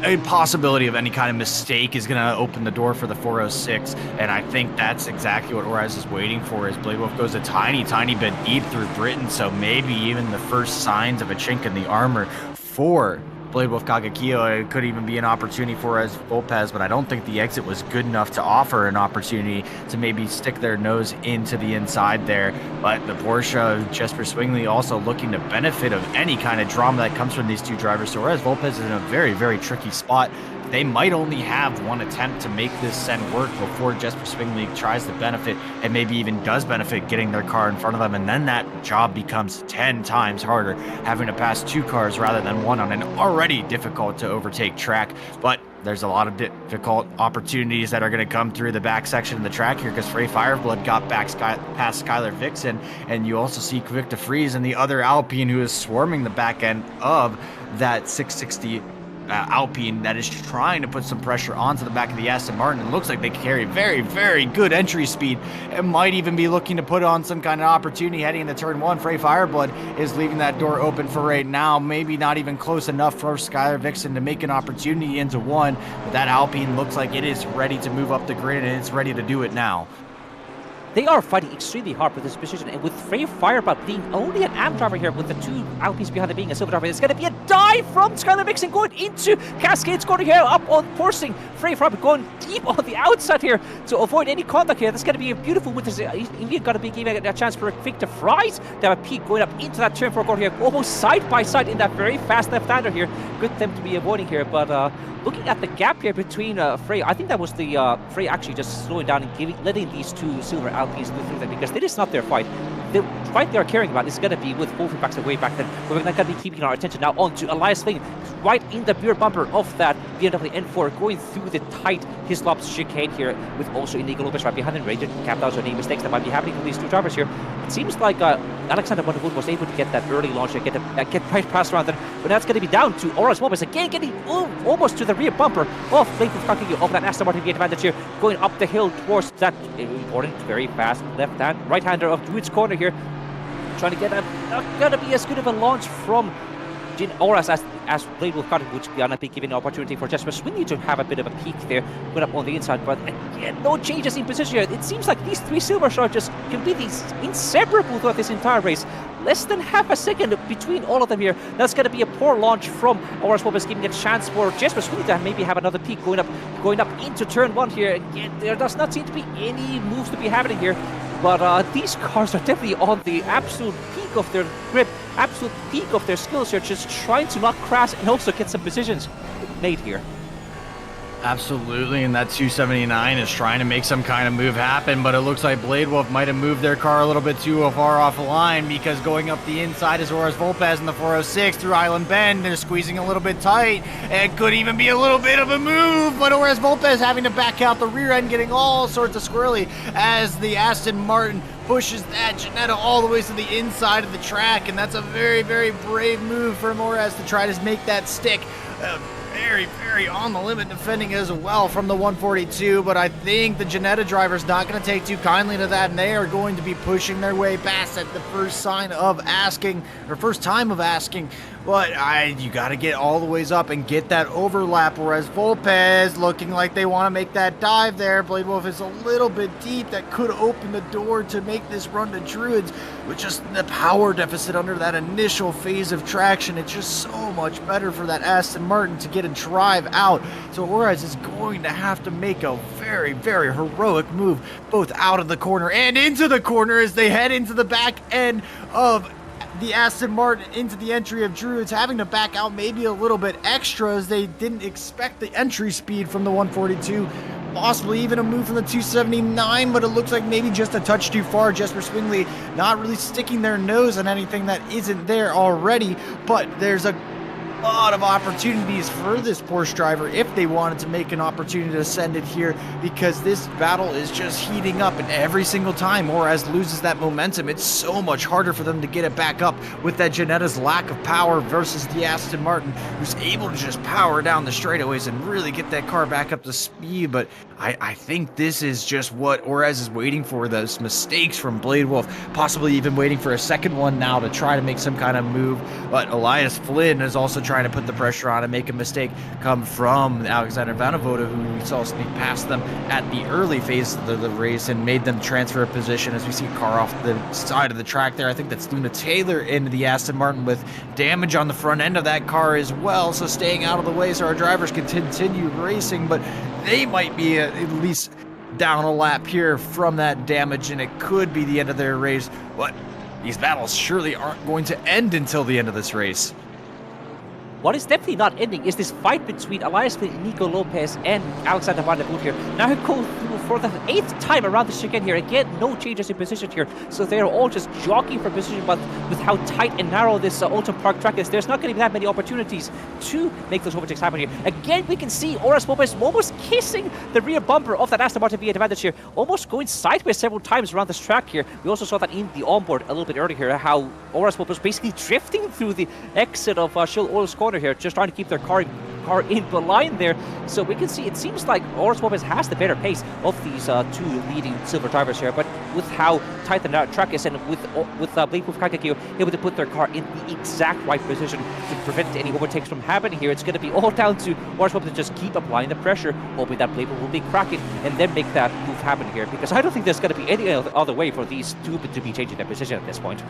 Speaker 2: a possibility of any kind of mistake is going to open the door for the 406, and I think that's exactly what Oras is waiting for, as Blade Wolf goes a tiny bit deep through Britain, so maybe even the first signs of a chink in the armor for Blade Wolf Kagakio. It could even be an opportunity for Oras Lopez, but I don't think the exit was good enough to offer an opportunity to maybe stick their nose into the inside there. But the Porsche of Jesper Swingley also looking to benefit of any kind of drama that comes from these two drivers. So Oras Lopez is in a very tricky spot. They might only have one attempt to make this send work before Jesper Swingley tries to benefit and maybe even does benefit getting their car in front of them, and then that job becomes 10 times harder, having to pass two cars rather than one on an already difficult to overtake track. But there's a lot of difficult opportunities that are going to come through the back section of the track here, because Frey Fireblood got back past Skylar Vixen, and you also see Quick de Vries and the other Alpine who is swarming the back end of that 660 Alpine that is trying to put some pressure onto the back of the Aston Martin. It looks like they carry very good entry speed and might even be looking to put on some kind of opportunity heading into turn 1. Frey Fireblood is leaving that door open for right now, maybe not even close enough for Skylar Vixen to make an opportunity into 1, but that Alpine looks like it is ready to move up the grid, and it's ready to do it now.
Speaker 6: They are fighting extremely hard for this position, and with Frey Fireblood being only an AM driver here, with the two Alpines behind it being a silver driver, it's going to be a dive from Skylar Vixen going into Cascades corner here, up on forcing Frey Fireblood going deep on the outside here to avoid any contact here. That's going to be a beautiful win. Indeed, got to be giving a chance for a Quick de Vries to have a peak going up into that turn 4 corner here, almost side by side in that very fast left-hander here. Good them to be avoiding here, but looking at the gap here between Frey, I think that was the Frey actually just slowing down and letting these two silver Alpines go through them, because it is not their fight. The fight they are caring about is going to be with both backs away back then. We're not going to be keeping our attention now onto Elias Flynn, right in the rear bumper of that BMW N4, going through the tight Hislop's chicane here, with also Inigo Lopez right behind him, ready to capitalize on any mistakes that might be happening from these two drivers here. It seems like Alexander Bonnewood was able to get that early launch and get right past around them, but that's going to be down to Oras Lopez again, getting almost to the rear bumper of Blake Wolfkaki of that Aston Martin advantage here, going up the hill towards that important, very fast right-hander of Druid's corner here, trying to get not gonna be as good of a launch from Oras as Blade Wolfkaki, which gonna be giving an opportunity for Jesper Swinley to have a bit of a peak there, going up on the inside. But again, no changes in position here. It seems like these three silver stars just completely inseparable throughout this entire race. Less than half a second between all of them here. That's going to be a poor launch from Oras Lopez, giving a chance for Jesper Swinley to maybe have another peak going up into turn 1 here. Again, there does not seem to be any moves to be happening here, but these cars are definitely on the absolute peak of their grip, absolute peak of their skills here, just trying to not crash and also get some positions made here.
Speaker 2: Absolutely, and that 279 is trying to make some kind of move happen, but it looks like Blade Wolf might have moved their car a little bit too far off the line, because going up the inside is Oras Lopez in the 406 through Island Bend. They're squeezing a little bit tight. It could even be a little bit of a move, but Oras Lopez having to back out the rear end, getting all sorts of squirrely as the Aston Martin pushes that Geneta all the way to the inside of the track, and that's a very brave move from Oras to try to make that stick. Very on the limit defending as well from the 142, but I think the Geneta driver's not going to take too kindly to that, and they are going to be pushing their way past at the first time of asking but you got to get all the ways up and get that overlap, whereas Volpez looking like they want to make that dive there. Blade Wolf is a little bit deep. That could open the door to make this run to Druids, with just the power deficit under that initial phase of traction. It's just so much better for that Aston Martin to get a drive out. So Orez is going to have to make a very, very heroic move, both out of the corner and into the corner as they head into the back end of the Aston Martin into the entry of Druids, having to back out maybe a little bit extra as they didn't expect the entry speed from the 142. Possibly even a move from the 279, but it looks like maybe just a touch too far. Jesper Swingley not really sticking their nose on anything that isn't there already, but there's a lot of opportunities for this Porsche driver if they wanted to make an opportunity to send it here, because this battle is just heating up, and every single time Orez loses that momentum, it's so much harder for them to get it back up with that Janetta's lack of power versus the Aston Martin, who's able to just power down the straightaways and really get that car back up to speed. But I think this is just what Orez is waiting for, those mistakes from Blade Wolf, possibly even waiting for a second one now to try to make some kind of move. But Elias Flynn is also trying to put the pressure on and make a mistake come from Alexander Vanovoda, who we saw sneak past them at the early phase of the race and made them transfer a position as we see a car off the side of the track there. I think that's Luna Taylor into the Aston Martin with damage on the front end of that car as well, so staying out of the way so our drivers can continue racing, but they might be at least down a lap here from that damage, and it could be the end of their race. But these battles surely aren't going to end until the end of this race.
Speaker 6: What is definitely not ending is this fight between Elias Flynn, Nico Lopez, and Alexander Van der Voort here. Now he goes through for the 8th time around the chicane here. Again, no changes in position here. So they're all just jockeying for position, but with how tight and narrow this Oulton Park track is, there's not going to be that many opportunities to make those overtakes happen here. Again, we can see Orez Lopez almost kissing the rear bumper of that Aston Martin V8 advantage here, almost going sideways several times around this track here. We also saw that in the onboard a little bit earlier here, how Orez Lopez basically drifting through the exit of Shil Oil's corner here, just trying to keep their car in the line there. So we can see it seems like Orez Lopez has the better pace of these two leading silver drivers here, but with how tight the track is, and with Blade Wolf Kakagio able to put their car in the exact right position to prevent any overtakes from happening here, it's going to be all down to Orez Lopez to just keep applying the pressure, hoping that Blade Wolf will be cracking and then make that move happen here, because I don't think there's going to be any other way for these two to be changing their position at this point.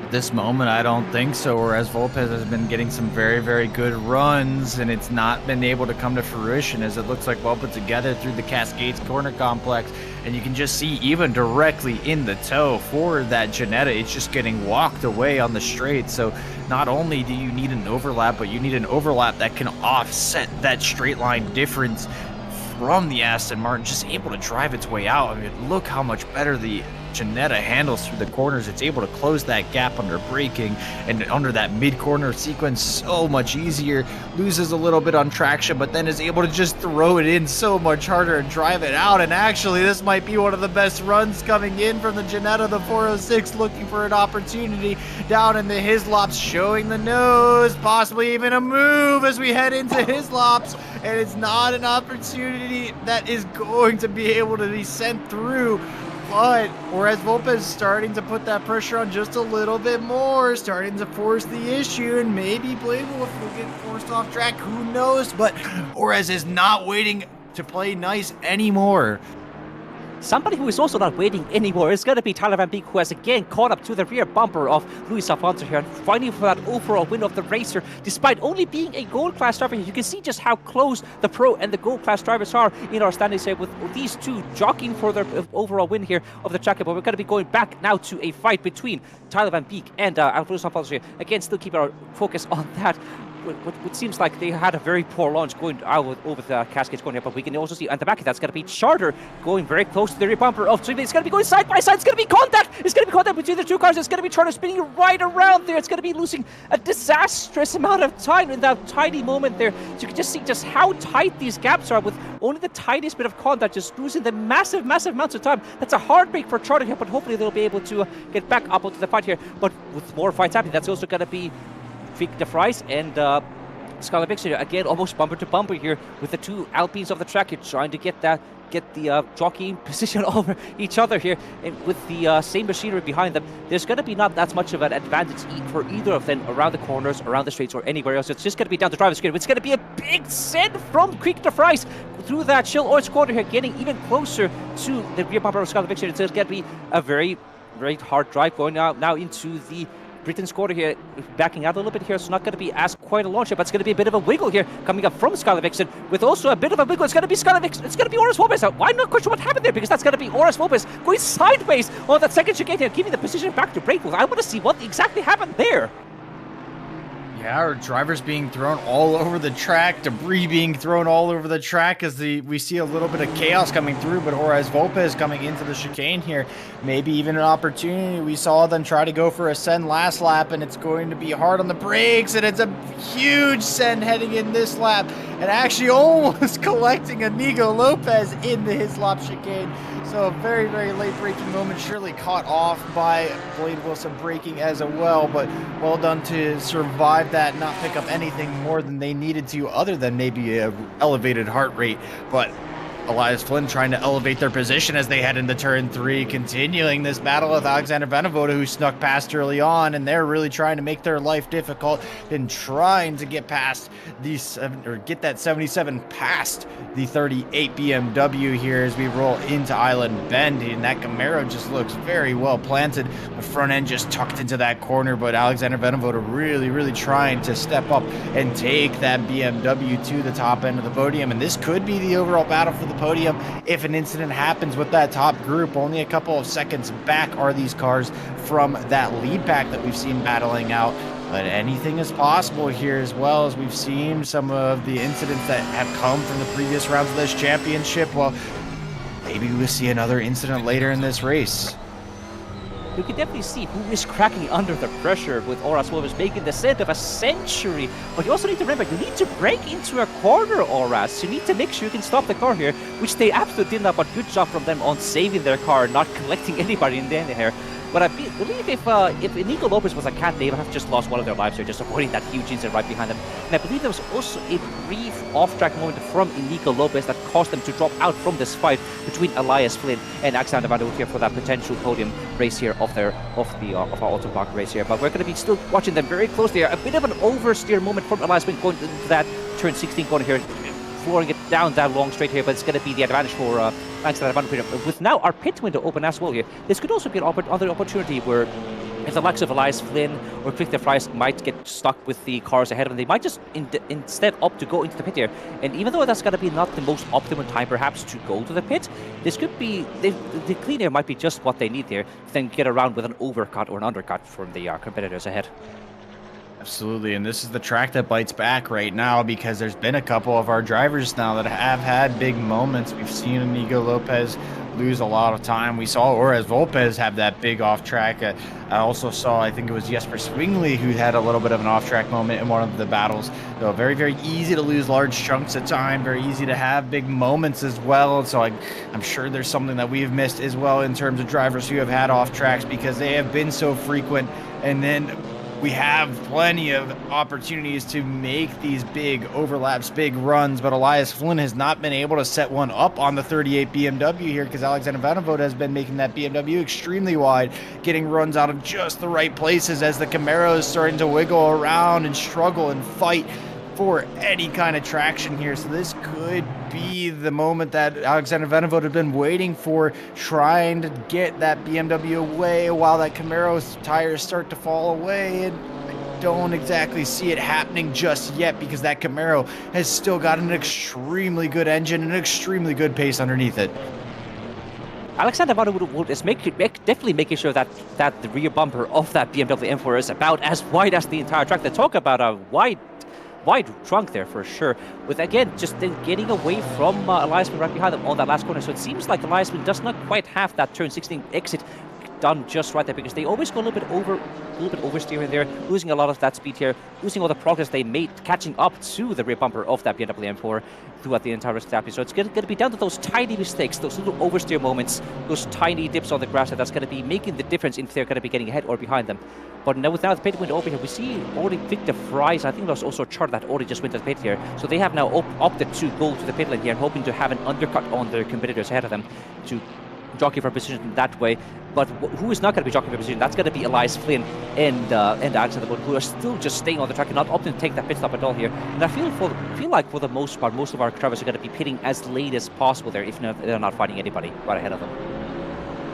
Speaker 2: At this moment, I don't think so, whereas Volpez has been getting some very, very good runs, and it's not been able to come to fruition, as it looks like well put together through the Cascades corner complex. And you can just see even directly in the toe for that Janetta, it's just getting walked away on the straight. So not only do you need an overlap, but you need an overlap that can offset that straight line difference from the Aston Martin, just able to drive its way out. I mean, look how much better the Janetta handles through the corners. It's able to close that gap under braking and under that mid-corner sequence so much easier. Loses a little bit on traction, but then is able to just throw it in so much harder and drive it out. And actually, this might be one of the best runs coming in from the Janetta, the 406, looking for an opportunity down in the Hislops, showing the nose, possibly even a move as we head into Hislops. And it's not an opportunity that is going to be able to be sent through. But whereas Volpez is starting to put that pressure on just a little bit more, starting to force the issue, and maybe Blade Wolf will get forced off track, who knows? But Orez is not waiting to play nice anymore.
Speaker 6: Somebody who is also not waiting anymore is going to be Tyler Van Beek, who has again caught up to the rear bumper of Luis Alfonso here, and fighting for that overall win of the racer, despite only being a gold class driver. You can see just how close the pro and the gold class drivers are in our standings here, with these two jockeying for their overall win here of the track. But we're going to be going back now to a fight between Tyler Van Beek and Luis Alfonso here. Again, still keep our focus on that. What seems like they had a very poor launch going out over the Cascades corner, but we can also see at the back of that's going to be Charter going very close to the rear bumper of Swingley. It's going to be going side by side. It's going to be contact. It's going to be contact between the two cars. It's going to be Charter spinning right around there. It's going to be losing a disastrous amount of time in that tiny moment there. So you can just see just how tight these gaps are, with only the tiniest bit of contact, just losing the massive amounts of time. That's a hard break for Charter here, but hopefully they'll be able to get back up onto the fight here. But with more fights happening, that's also going to be Vic de Vries and Scarlet Vixen again, almost bumper to bumper here with the two Alpines of the track here, trying to get the jockeying position over each other here, and with the same machinery behind them, there's going to be not that much of an advantage for either of them around the corners, around the straights, or anywhere else. It's just going to be down to driver's screen. It's going to be a big send from Creek to Fries through that chill orange corner here, getting even closer to the rear bumper of Scarlet Vixen. It's going to be a very, very hard drive going now into the Britain's quarter here, backing out a little bit here. It's not going to be as quite a launch here, but it's going to be a bit of a wiggle here coming up from Scarlet Vixen, with also a bit of a wiggle. It's going to be Scarlet Vixen. It's going to be Oris Lopez. I'm not quite sure what happened there, because that's going to be Oris Lopez going sideways on that second chicane here, giving the position back to Breakful. I want to see what exactly happened there.
Speaker 2: Yeah, our drivers being thrown all over the track, debris being thrown all over the track as we see a little bit of chaos coming through, but Oris Lopez coming into the chicane here, maybe even an opportunity. We saw them try to go for a send last lap, and it's going to be hard on the brakes, and it's a huge send heading in this lap, and actually almost collecting Inigo Lopez in the his lap chicane. So a very, very late braking moment, surely caught off by Blade Wilson braking as well, but well done to survive that, not pick up anything more than they needed to, other than maybe a elevated heart rate. But Elias Flynn trying to elevate their position as they head into turn 3, continuing this battle with Alexander Venavoda, who snuck past early on, and they're really trying to make their life difficult and trying to get past these, or get that 77 past the 38 BMW here as we roll into Island Bend. And that Camaro just looks very well planted. The front end just tucked into that corner, but Alexander Venavoda really, really trying to step up and take that BMW to the top end of the podium. And this could be the overall battle for the podium if an incident happens with that top group. Only a couple of seconds back are these cars from that lead pack that we've seen battling out, but anything is possible here, as well as we've seen some of the incidents that have come from the previous rounds of this championship. Well, maybe we'll see another incident later in this race.
Speaker 6: You can definitely see who is cracking under the pressure with Oras Lopez making the send of a century. But you also need to remember, you need to break into a corner, Oras. You need to make sure you can stop the car here, which they absolutely did not, but good job from them on saving their car, not collecting anybody in the end here. But I believe if Inigo Lopez was a cat, they would have just lost one of their lives here, just avoiding that huge incident right behind them. And I believe there was also a brief off-track moment from Inigo Lopez that caused them to drop out from this fight between Elias Flynn and Alexander Van der Hoek here for that potential podium race here of our Oulton Park race here. But we're going to be still watching them very closely here. A bit of an oversteer moment from Elias Flynn going into that turn 16 corner here, flooring it down that long straight here, but it's going to be the advantage for Alexander Van der Hoek. With now our pit window open as well here, this could also be an other opportunity where if the likes of Elias Flynn or Quick the Fries might get stuck with the cars ahead of them, they might just instead opt to go into the pit here. And even though that's going to be not the most optimum time perhaps to go to the pit, this could be, the clean air might be just what they need there to then get around with an overcut or an undercut from the competitors ahead.
Speaker 2: Absolutely, and this is the track that bites back right now, because there's been a couple of our drivers now that have had big moments. We've seen Inigo Lopez lose a lot of time. We saw Oris Lopez have that big off-track. I also saw, I think it was Jesper Swingley who had a little bit of an off-track moment in one of the battles. So very, very easy to lose large chunks of time, very easy to have big moments as well. So I'm sure there's something that we've missed as well in terms of drivers who have had off-tracks, because they have been so frequent. And then we have plenty of opportunities to make these big overlaps, big runs, but Elias Flynn has not been able to set one up on the 38 BMW here, because Alexander Vanavoda has been making that BMW extremely wide, getting runs out of just the right places as the Camaro is starting to wiggle around and struggle and fight for any kind of traction here. So this could be the moment that Alexander Venavoda had been waiting for, trying to get that BMW away while that Camaro's tires start to fall away. And I don't exactly see it happening just yet, because that Camaro has still got an extremely good engine and an extremely good pace underneath it.
Speaker 6: Alexander Vanderwood is definitely making sure that the rear bumper of that BMW M4 is about as wide as the entire track. They talk about a wide trunk there for sure, with again just then getting away from Elias Flynn right behind them on that last corner. So it seems like Elias Flynn does not quite have that turn 16 exit done just right there, because they always go a little bit oversteering there, losing a lot of that speed here, losing all the progress they made, catching up to the rear bumper of that BMW M4 throughout the entire rest of the lap. So it's going to be down to those tiny mistakes, those little oversteer moments, those tiny dips on the grass that's going to be making the difference if they're going to be getting ahead or behind them. But now with the pit window open here, we see already Victor Fries, I think there's also a chart that already just went to the pit here. So they have now opted to go to the pit lane here, hoping to have an undercut on their competitors ahead of them to jockey for position that way. But who is not going to be jockeying for position? That's going to be Elias Flynn and Alexander Wood, who are still just staying on the track and not opting to take that pit stop at all here. And I feel like for the most part, most of our drivers are going to be pitting as late as possible there, if they're not fighting anybody right ahead of them.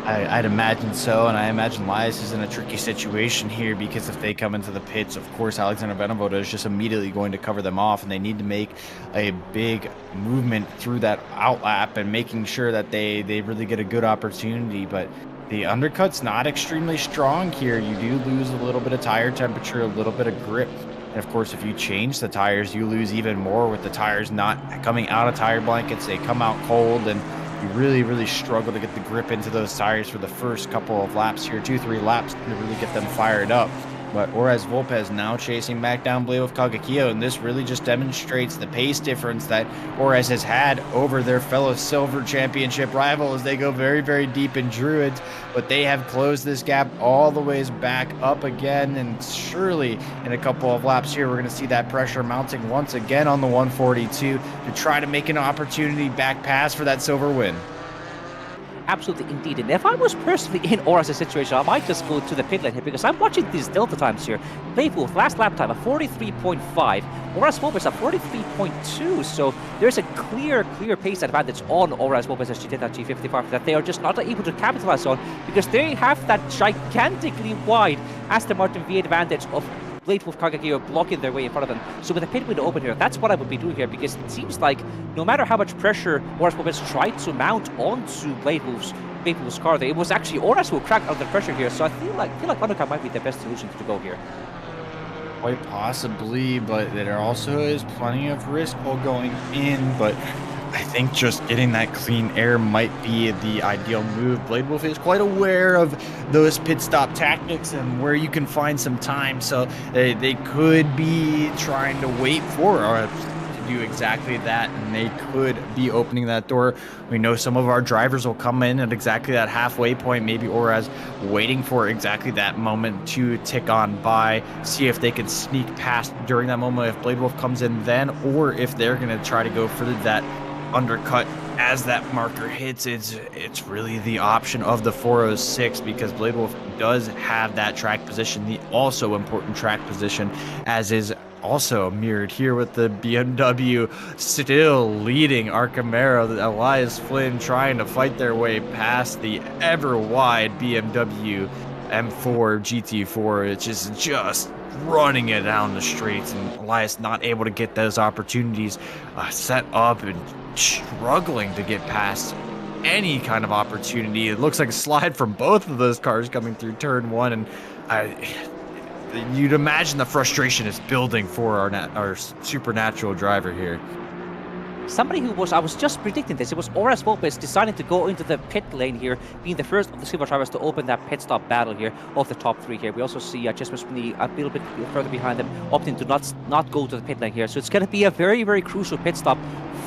Speaker 2: I'd imagine so, and I imagine Elias is in a tricky situation here, because if they come into the pits, of course, Alexander Benevoda is just immediately going to cover them off, and they need to make a big movement through that outlap and making sure that they really get a good opportunity. But the undercut's not extremely strong here. You do lose a little bit of tire temperature, a little bit of grip. And of course, if you change the tires, you lose even more with the tires not coming out of tire blankets. They come out cold, and you really struggle to get the grip into those tires for the first couple of laps here, 2-3 laps to really get them fired up. But Orez Volpez now chasing back down Blade with Kagakio, and this really just demonstrates the pace difference that Orez has had over their fellow Silver Championship rival as they go very deep in Druids. But they have closed this gap all the ways back up again, and surely in a couple of laps here, we're going to see that pressure mounting once again on the 142 to try to make an opportunity back pass for that silver win.
Speaker 6: Absolutely, indeed. And if I was personally in Orez's situation, I might just go to the pit lane here, because I'm watching these delta times here. Playful, last lap time, a 43.5. Orez Volpez a 43.2. So there's a clear pace advantage on Orez Volpez as she did that G55 that they are just not able to capitalize on, because they have that gigantically wide Aston Martin V advantage of Blade Wolf Kagakio blocking their way in front of them. So with the pit window open here, that's what I would be doing here, because it seems like no matter how much pressure Orez Volpez tried to mount onto Blade Wolf's car there, it was actually Orez who cracked under pressure here. So I feel like undercut might be the best solution to go here.
Speaker 2: Quite possibly, but there also is plenty of risk while going in. But I think just getting that clean air might be the ideal move. Blade Wolf is quite aware of those pit stop tactics and where you can find some time, so they could be trying to wait for Orez to do exactly that, and they could be opening that door. We know some of our drivers will come in at exactly that halfway point, maybe Orez waiting for exactly that moment to tick on by, see if they can sneak past during that moment if Blade Wolf comes in then, or if they're going to try to go for that undercut as that marker hits. It's really the option of the 406, because Blade Wolf does have that track position, the also important track position, as is also mirrored here with the BMW still leading our Camaro. Elias Flynn trying to fight their way past the ever wide BMW M4 GT4. It's just running it down the streets, and Elias not able to get those opportunities set up and struggling to get past any kind of opportunity. It looks like a slide from both of those cars coming through turn one, and you'd imagine the frustration is building for our supernatural driver here.
Speaker 6: Somebody who was, I was just predicting this, it was Orez Volpez deciding to go into the pit lane here, being the first of the silver drivers to open that pit stop battle here of the top three here. We also see Jesper Spinelli a little bit further behind them, opting to not go to the pit lane here. So it's going to be a very crucial pit stop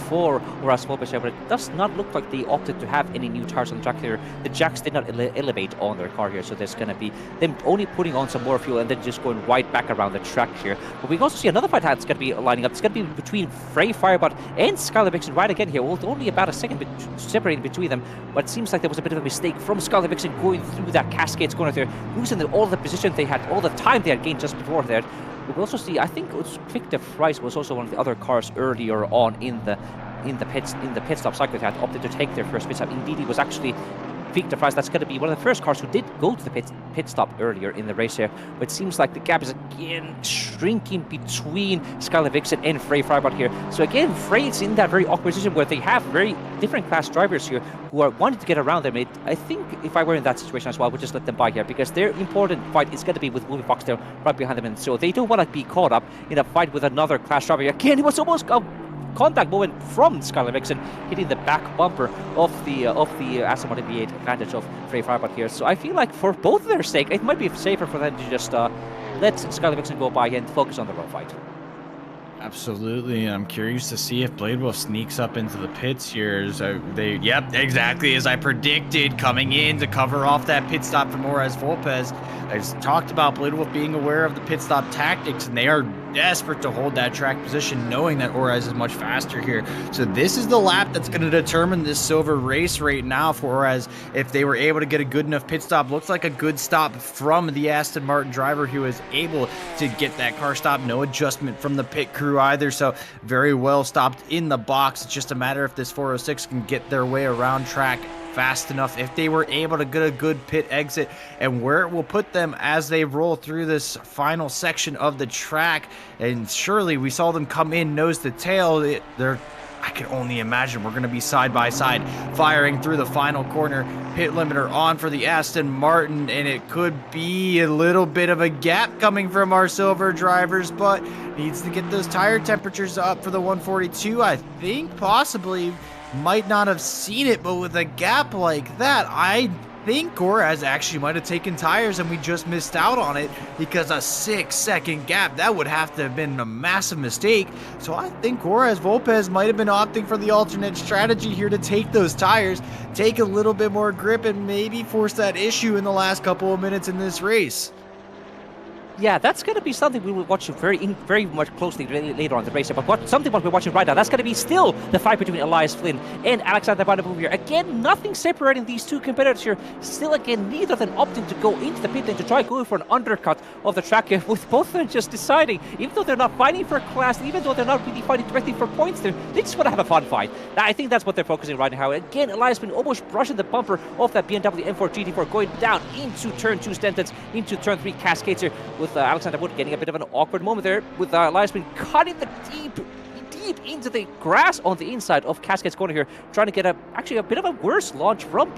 Speaker 6: for Orez Volpez here, but it does not look like they opted to have any new tires on the track here. The jacks did not elevate on their car here, so there's going to be them only putting on some more fuel and then just going right back around the track here. But we also see another fight that's going to be lining up. It's going to be between Frey Firebot and Skylar Vixen right again here, with only about a second separating between them. But it seems like there was a bit of a mistake from Skylar Vixen going through that Cascades corner there, losing all the position they had, all the time they had gained just before there. We also see, I think it was Victor Fries was also one of the other cars earlier on in the pit stop cycle that opted to take their first pit stop. Indeed, it was actually Victor Fries. That's going to be one of the first cars who did go to the pit stop earlier in the race here. But it seems like the gap is again shrinking between Skylar Vixen and Frey Freibart here. So again, Frey's in that very awkward position where they have very different class drivers here who are wanting to get around them. I think if I were in that situation as well, I would just let them by here, because their important fight is going to be with Wolfie Foxtail right behind them, and so they don't want to be caught up in a fight with another class driver. Again, it was almost contact moment from Skylar Vixen, hitting the back bumper of the Aston Martin V8 advantage of Frey Freiburg here. So I feel like for both of their sake, it might be safer for them to just let Skylar Vixen go by and focus on the road fight.
Speaker 2: Absolutely. I'm curious to see if Blade Wolf sneaks up into the pits here. So yep, exactly as I predicted, coming in to cover off that pit stop from Orez Volpez. I just talked about Blade Wolf being aware of the pit stop tactics, and they are desperate to hold that track position, knowing that Orez is much faster here. So this is the lap that's going to determine this silver race right now for Orez. If they were able to get a good enough pit stop, looks like a good stop from the Aston Martin driver who was able to get that car stop. No adjustment from the pit crew either, so very well stopped in the box. It's just a matter if this 406 can get their way around track fast enough, if they were able to get a good pit exit, and where it will put them as they roll through this final section of the track. And surely we saw them come in nose to tail. I can only imagine we're going to be side by side firing through the final corner. Pit limiter on for the Aston Martin, and it could be a little bit of a gap coming from our silver drivers, but needs to get those tire temperatures up for the 142. I think possibly might not have seen it, but with a gap like that, I think Orez actually might have taken tires and we just missed out on it, because a 6-second gap, that would have to have been a massive mistake. So I think Orez Volpez might have been opting for the alternate strategy here to take those tires, take a little bit more grip, and maybe force that issue in the last couple of minutes in this race.
Speaker 6: Yeah, that's going to be something we will watch very much closely later on in the race. But something what we're watching right now, that's going to be still the fight between Elias Flynn and Alexander Van der Poel here. Again, nothing separating these two competitors here. Still, again, neither of them opting to go into the pit lane to try going for an undercut of the track here, with both of them just deciding, even though they're not fighting for class, even though they're not really fighting directly for points there, they just want to have a fun fight. I think that's what they're focusing right now. Again, Elias Flynn almost brushing the bumper of that BMW M4 GT4, going down into turn 2 Stentons, into turn 3 Cascades here, with Alexander Wood getting a bit of an awkward moment there, with Elias Flynn cutting the deep into the grass on the inside of Cascades Corner here, trying to get actually a bit of a worse launch from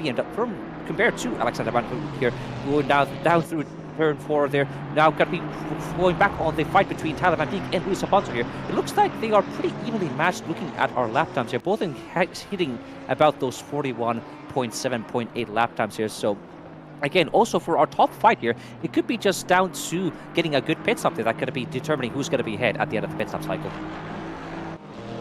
Speaker 6: compared to Alexander Van der Poel here, going down through turn 4 there. Now going to be going back on the fight between Tyler Van Beek and Luis Alfonso here. It looks like they are pretty evenly matched looking at our lap times here, both hitting about those 41.7.8 lap times here. So again, also for our top fight here, it could be just down to getting a good pit stop there. That could be determining who's going to be ahead at the end of the pit stop cycle.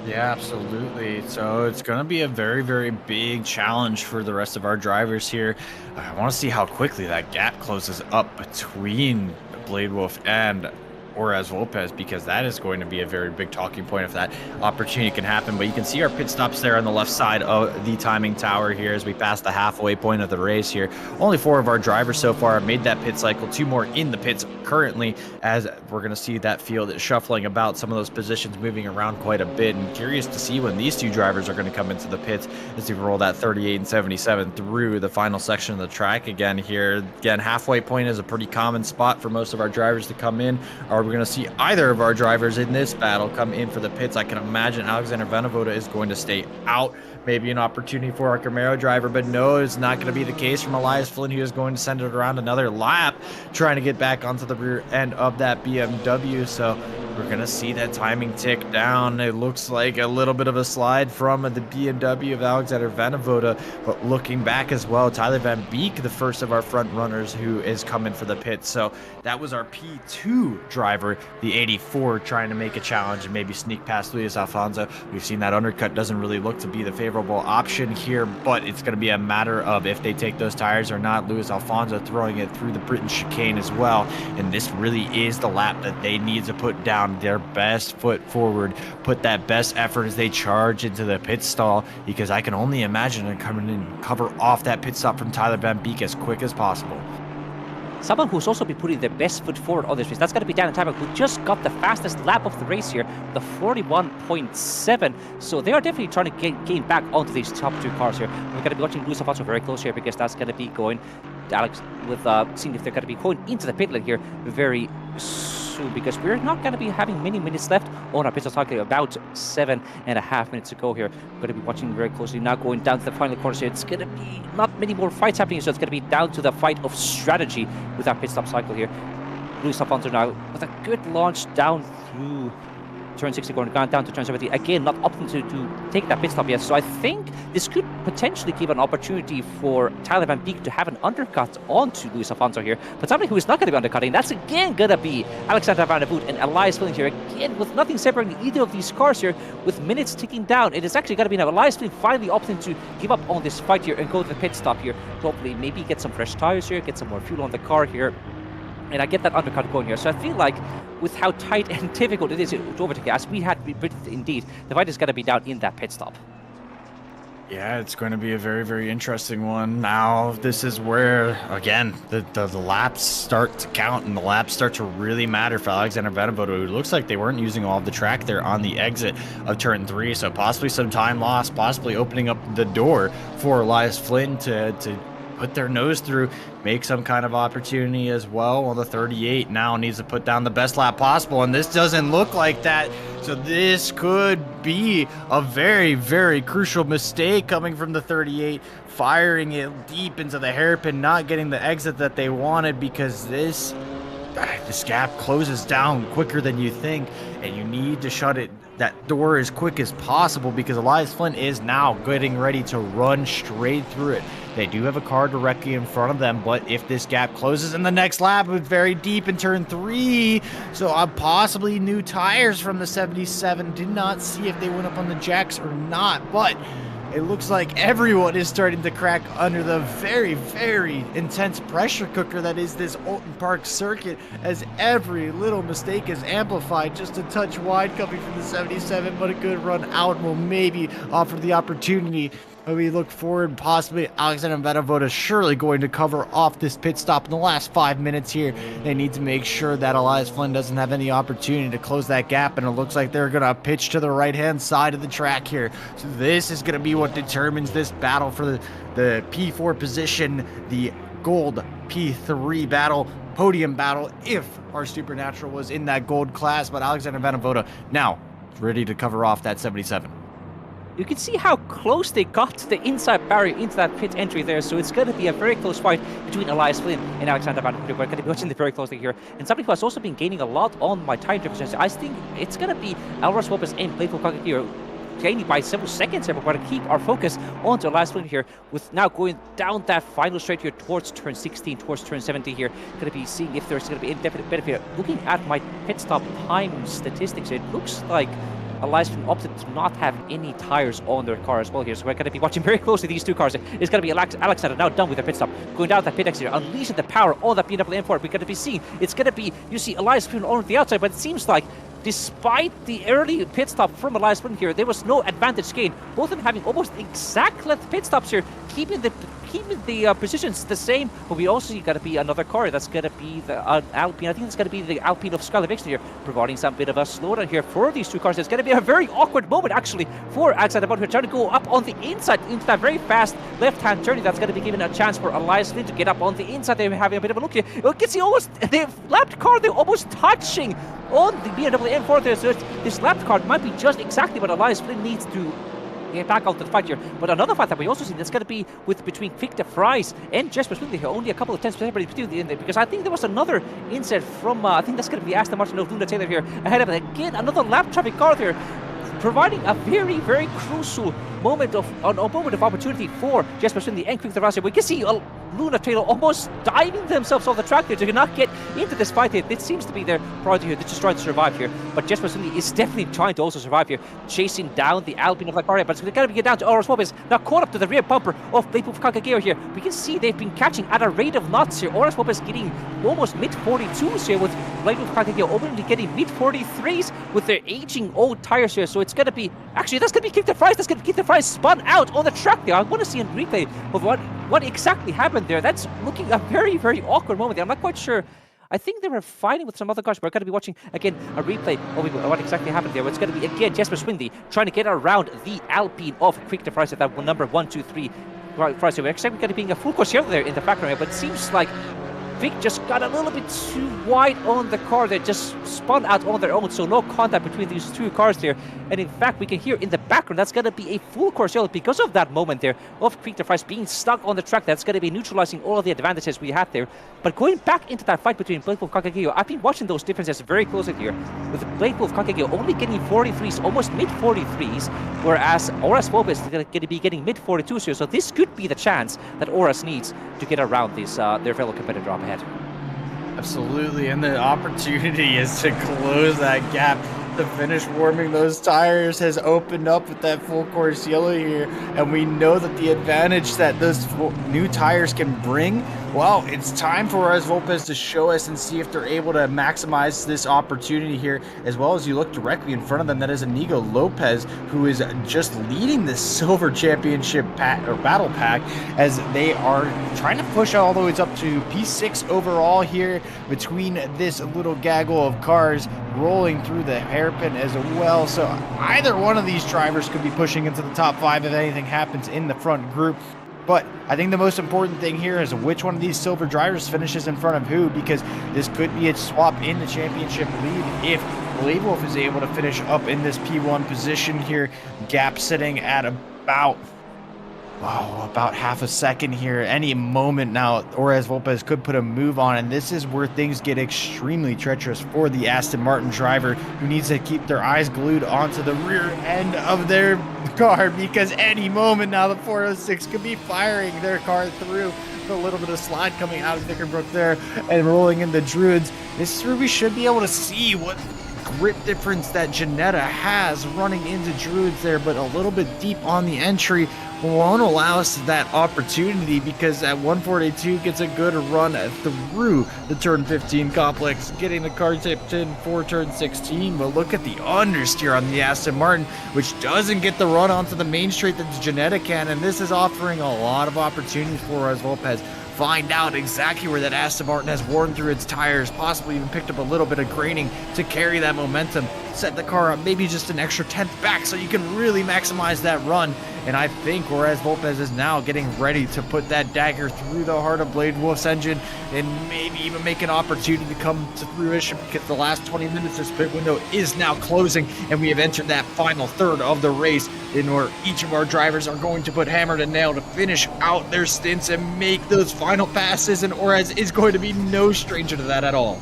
Speaker 2: Yeah, absolutely. So it's going to be a very, very big challenge for the rest of our drivers here. I want to see how quickly that gap closes up between Blade Wolf and Orez Volpez, because that is going to be a very big talking point if that opportunity can happen. But you can see our pit stops there on the left side of the timing tower here as we pass the halfway point of the race here. Only 4 of our drivers so far have made that pit cycle, 2 more in the pits currently, as we're going to see that field shuffling about, some of those positions moving around quite a bit. And curious to see when these 2 drivers are going to come into the pits as we roll that 38 and 77 through the final section of the track again here. Again, halfway point is a pretty common spot for most of our drivers to come in. We're going to see either of our drivers in this battle come in for the pits. I can imagine Alexander Venovoda is going to stay out. Maybe an opportunity for our Camaro driver, but no, it's not going to be the case from Elias Flynn, who is going to send it around another lap, trying to get back onto the rear end of that BMW. So we're going to see that timing tick down. It looks like a little bit of a slide from the BMW of Alexander Venovoda, but looking back as well, Tyler Van Beek, the first of our front runners who is coming for the pit. So that was our P2 driver, the 84, trying to make a challenge and maybe sneak past Luis Alfonso. We've seen that undercut doesn't really look to be the favorable option here, but it's going to be a matter of if they take those tires or not. Luis Alfonso throwing it through the Britain chicane as well, and this really is the lap that they need to put down their best foot forward, put that best effort as they charge into the pit stall, because I can only imagine them coming in and cover off that pit stop from Tyler Van Beek as quick as possible.
Speaker 6: Someone who's also been putting their best foot forward on this race, that's going to be Dan and Tyler, who just got the fastest lap of the race here, the 41.7. So they are definitely trying to gain back onto these top 2 cars here. We're going to be watching Luis Alfonso very close here, because that's going to be going, Alex, with seeing if they're going to be going into the pit lane here very soon, because we're not going to be having many minutes left on our pit stop cycle, about 7.5 minutes to go here. We're going to be watching very closely now, going down to the final corner here. It's going to be not many more fights happening, so it's going to be down to the fight of strategy with our pit stop cycle here. Luis Alfonso now with a good launch down through turn 60 going down to turn 70. Again, not opting to take that pit stop yet. So I think this could potentially give an opportunity for Tyler Van Beek to have an undercut onto Luis Alfonso here. But somebody who is not going to be undercutting, that's again going to be Alexander Van der Voort and Elias Flynn here. Again, with nothing separating either of these cars here, with minutes ticking down. It is actually going to be now Elias Flynn finally opting to give up on this fight here and go to the pit stop here. Hopefully, maybe get some fresh tires here, get some more fuel on the car here. And I get that undercut going here. So I feel like with how tight and difficult it is to overtake, as we had predicted indeed, the fight is going to be down in that pit stop.
Speaker 2: Yeah, it's going to be a very, very interesting one. Now, this is where, again, the laps start to count and the laps start to really matter for Alexander Van der Voort. It looks like they weren't using all of the track there on the exit of turn 3, so possibly some time lost, possibly opening up the door for Elias Flynn to put their nose through, make some kind of opportunity as well. Well, the 38 now needs to put down the best lap possible, and this doesn't look like that. So this could be a very, very crucial mistake coming from the 38, firing it deep into the hairpin, not getting the exit that they wanted, because this gap closes down quicker than you think, and you need to shut that door as quick as possible, because Elias Flynn is now getting ready to run straight through it. They do have a car directly in front of them, but if this gap closes in the next lap, it's very deep in turn 3, so possibly new tires from the 77. Did not see if they went up on the jacks or not, but it looks like everyone is starting to crack under the very, very intense pressure cooker that is this Oulton Park circuit, as every little mistake is amplified. Just a touch wide coming from the 77, but a good run out will maybe offer the opportunity. But we look forward, possibly Alexander Van der Voort is surely going to cover off this pit stop in the last 5 minutes here. They need to make sure that Elias Flynn doesn't have any opportunity to close that gap, and it looks like they're going to pitch to the right-hand side of the track here. So this is going to be what determines this battle for the P4 position, the gold P3 battle, podium battle, if our Supernatural was in that gold class. But Alexander Van der Voort now ready to cover off that 77.
Speaker 6: You can see how close they got to the inside barrier into that pit entry there, so it's going to be a very close fight between Elias Flynn and Alexander Van der Voort. We're going to be watching it very closely here. And somebody who has also been gaining a lot on my time difference, I think it's going to be Alvaro Lopez and Paliku'i here, gaining by several seconds here, but we're going to keep our focus onto Elias Flynn here, with now going down that final straight here towards turn 16, towards turn 70 here. Going to be seeing if there's going to be indefinite benefit. Looking at my pit stop time statistics, it looks like Elias Flynn opted to not have any tires on their car as well here, so we're going to be watching very closely these two cars. It's going to be Alexander now done with their pit stop, going down that pit exit here, unleashing the power on that BMW M4. We're going to be seeing, it's going to be, you see Elias Flynn on the outside, but it seems like despite the early pit stop from Elias Flynn here, there was no advantage gain. Both of them having almost exact length pit stops here, keeping the positions the same. But we also got to be another car. That's going to be the Alpine. I think it's going to be the Alpine of Scarlet Vixen here, providing some bit of a slowdown here for these two cars. It's going to be a very awkward moment actually for Alexander Van der Voort, trying to go up on the inside into that very fast left-hand turn. That's going to be given a chance for Elias Flynn to get up on the inside. They're having a bit of a look here. You can see almost the lapped car. They're almost touching on the BMW M4 there. So this lapped car might be just exactly what Elias Flynn needs to get back out to the fight here. But another fight that we also see that's going to be between Victor Fries and Jesper Swindley here. Only a couple of tenths between the end there, because I think there was another insert from I think that's going to be Aston Martin of Luna Taylor here ahead of it. Again, another lap traffic car there, providing a very, very crucial moment of opportunity for Jesper Swindley and Victor Fries here. We can see Luna Taylor almost diving themselves off the track there to not get into this fight here. It seems to be their priority here. They're just trying to survive here. But Jesper Swindley is definitely trying to also survive here, chasing down the Alpine of that car here. But it's going to get down to Oros Lopez, now caught up to the rear bumper of Leipoldt Kakageo here. We can see they've been catching at a rate of knots here. Oros Lopez getting almost mid-42s here, with Leipoldt Kakageo only getting mid-43s with their aging old tires here. So it's going to be, actually that's going to be Victor Fries. That's going to Victor Fries spun out on the track there. I want to see a replay of what exactly happened there. That's looking a very, very awkward moment there. I'm not quite sure. I think they were fighting with some other cars. We're going to be watching again a replay of what exactly happened there. It's going to be again Jesper Swindley trying to get around the Alpine of Victor Fries at that number 1, 2, 3. Fries. We're actually going to be a full course here there in the background, but it seems like Vic just got a little bit too wide on the car. They just spun out on their own, so no contact between these two cars there. And in fact, we can hear in the background, that's going to be a full course yellow because of that moment there of Creek the Fries being stuck on the track. That's going to be neutralizing all of the advantages we had there. But going back into that fight between Blade Wolf and Kakageo, I've been watching those differences very closely here. With Blade Wolf Kakageo only getting 43s, almost mid-43s, whereas Oras Volpe is going to be getting mid-42s here. So this could be the chance that Oras needs to get around this their fellow competitor up ahead.
Speaker 2: Absolutely, and the opportunity is to close that gap. The finish warming those tires has opened up with that full course yellow here, and we know that the advantage that those new tires can bring, well, it's time for Oras Volpe to show us and see if they're able to maximize this opportunity here, as well as you look directly in front of them. That is Inigo Lopez, who is just leading this silver championship battle pack as they are trying to push all the way up to P6 overall here between this little gaggle of cars rolling through the hairpin as well. So either one of these drivers could be pushing into the top 5 if anything happens in the front group. But I think the most important thing here is which one of these silver drivers finishes in front of who, because this could be a swap in the championship lead if Blade Wolf is able to finish up in this P1 position here. Gap sitting at about half a second here. Any moment now, Oras Volpe could put a move on, and this is where things get extremely treacherous for the Aston Martin driver, who needs to keep their eyes glued onto the rear end of their car, because any moment now the 406 could be firing their car through. A little bit of slide coming out of Vickerbrook there and rolling into Druids. This is where we should be able to see what grip difference that Janetta has running into Druids there, but a little bit deep on the entry won't allow us that opportunity, because that 142 gets a good run through the turn 15 complex, getting the car tipped in for turn 16. But look at the understeer on the Aston Martin, which doesn't get the run onto the main straight that the Janetta can, and this is offering a lot of opportunities for Oras Volpe. Find out exactly where that Aston Martin has worn through its tires, possibly even picked up a little bit of graining to carry that momentum, set the car up maybe just an extra 10th back so you can really maximize that run. And I think Oras Volpe is now getting ready to put that dagger through the heart of Blade Wolf's engine and maybe even make an opportunity to come to fruition, because the last 20 minutes this pit window is now closing, and we have entered that final third of the race in where each of our drivers are going to put hammer to nail to finish out their stints and make those final passes, and Oras is going to be no stranger to that at all.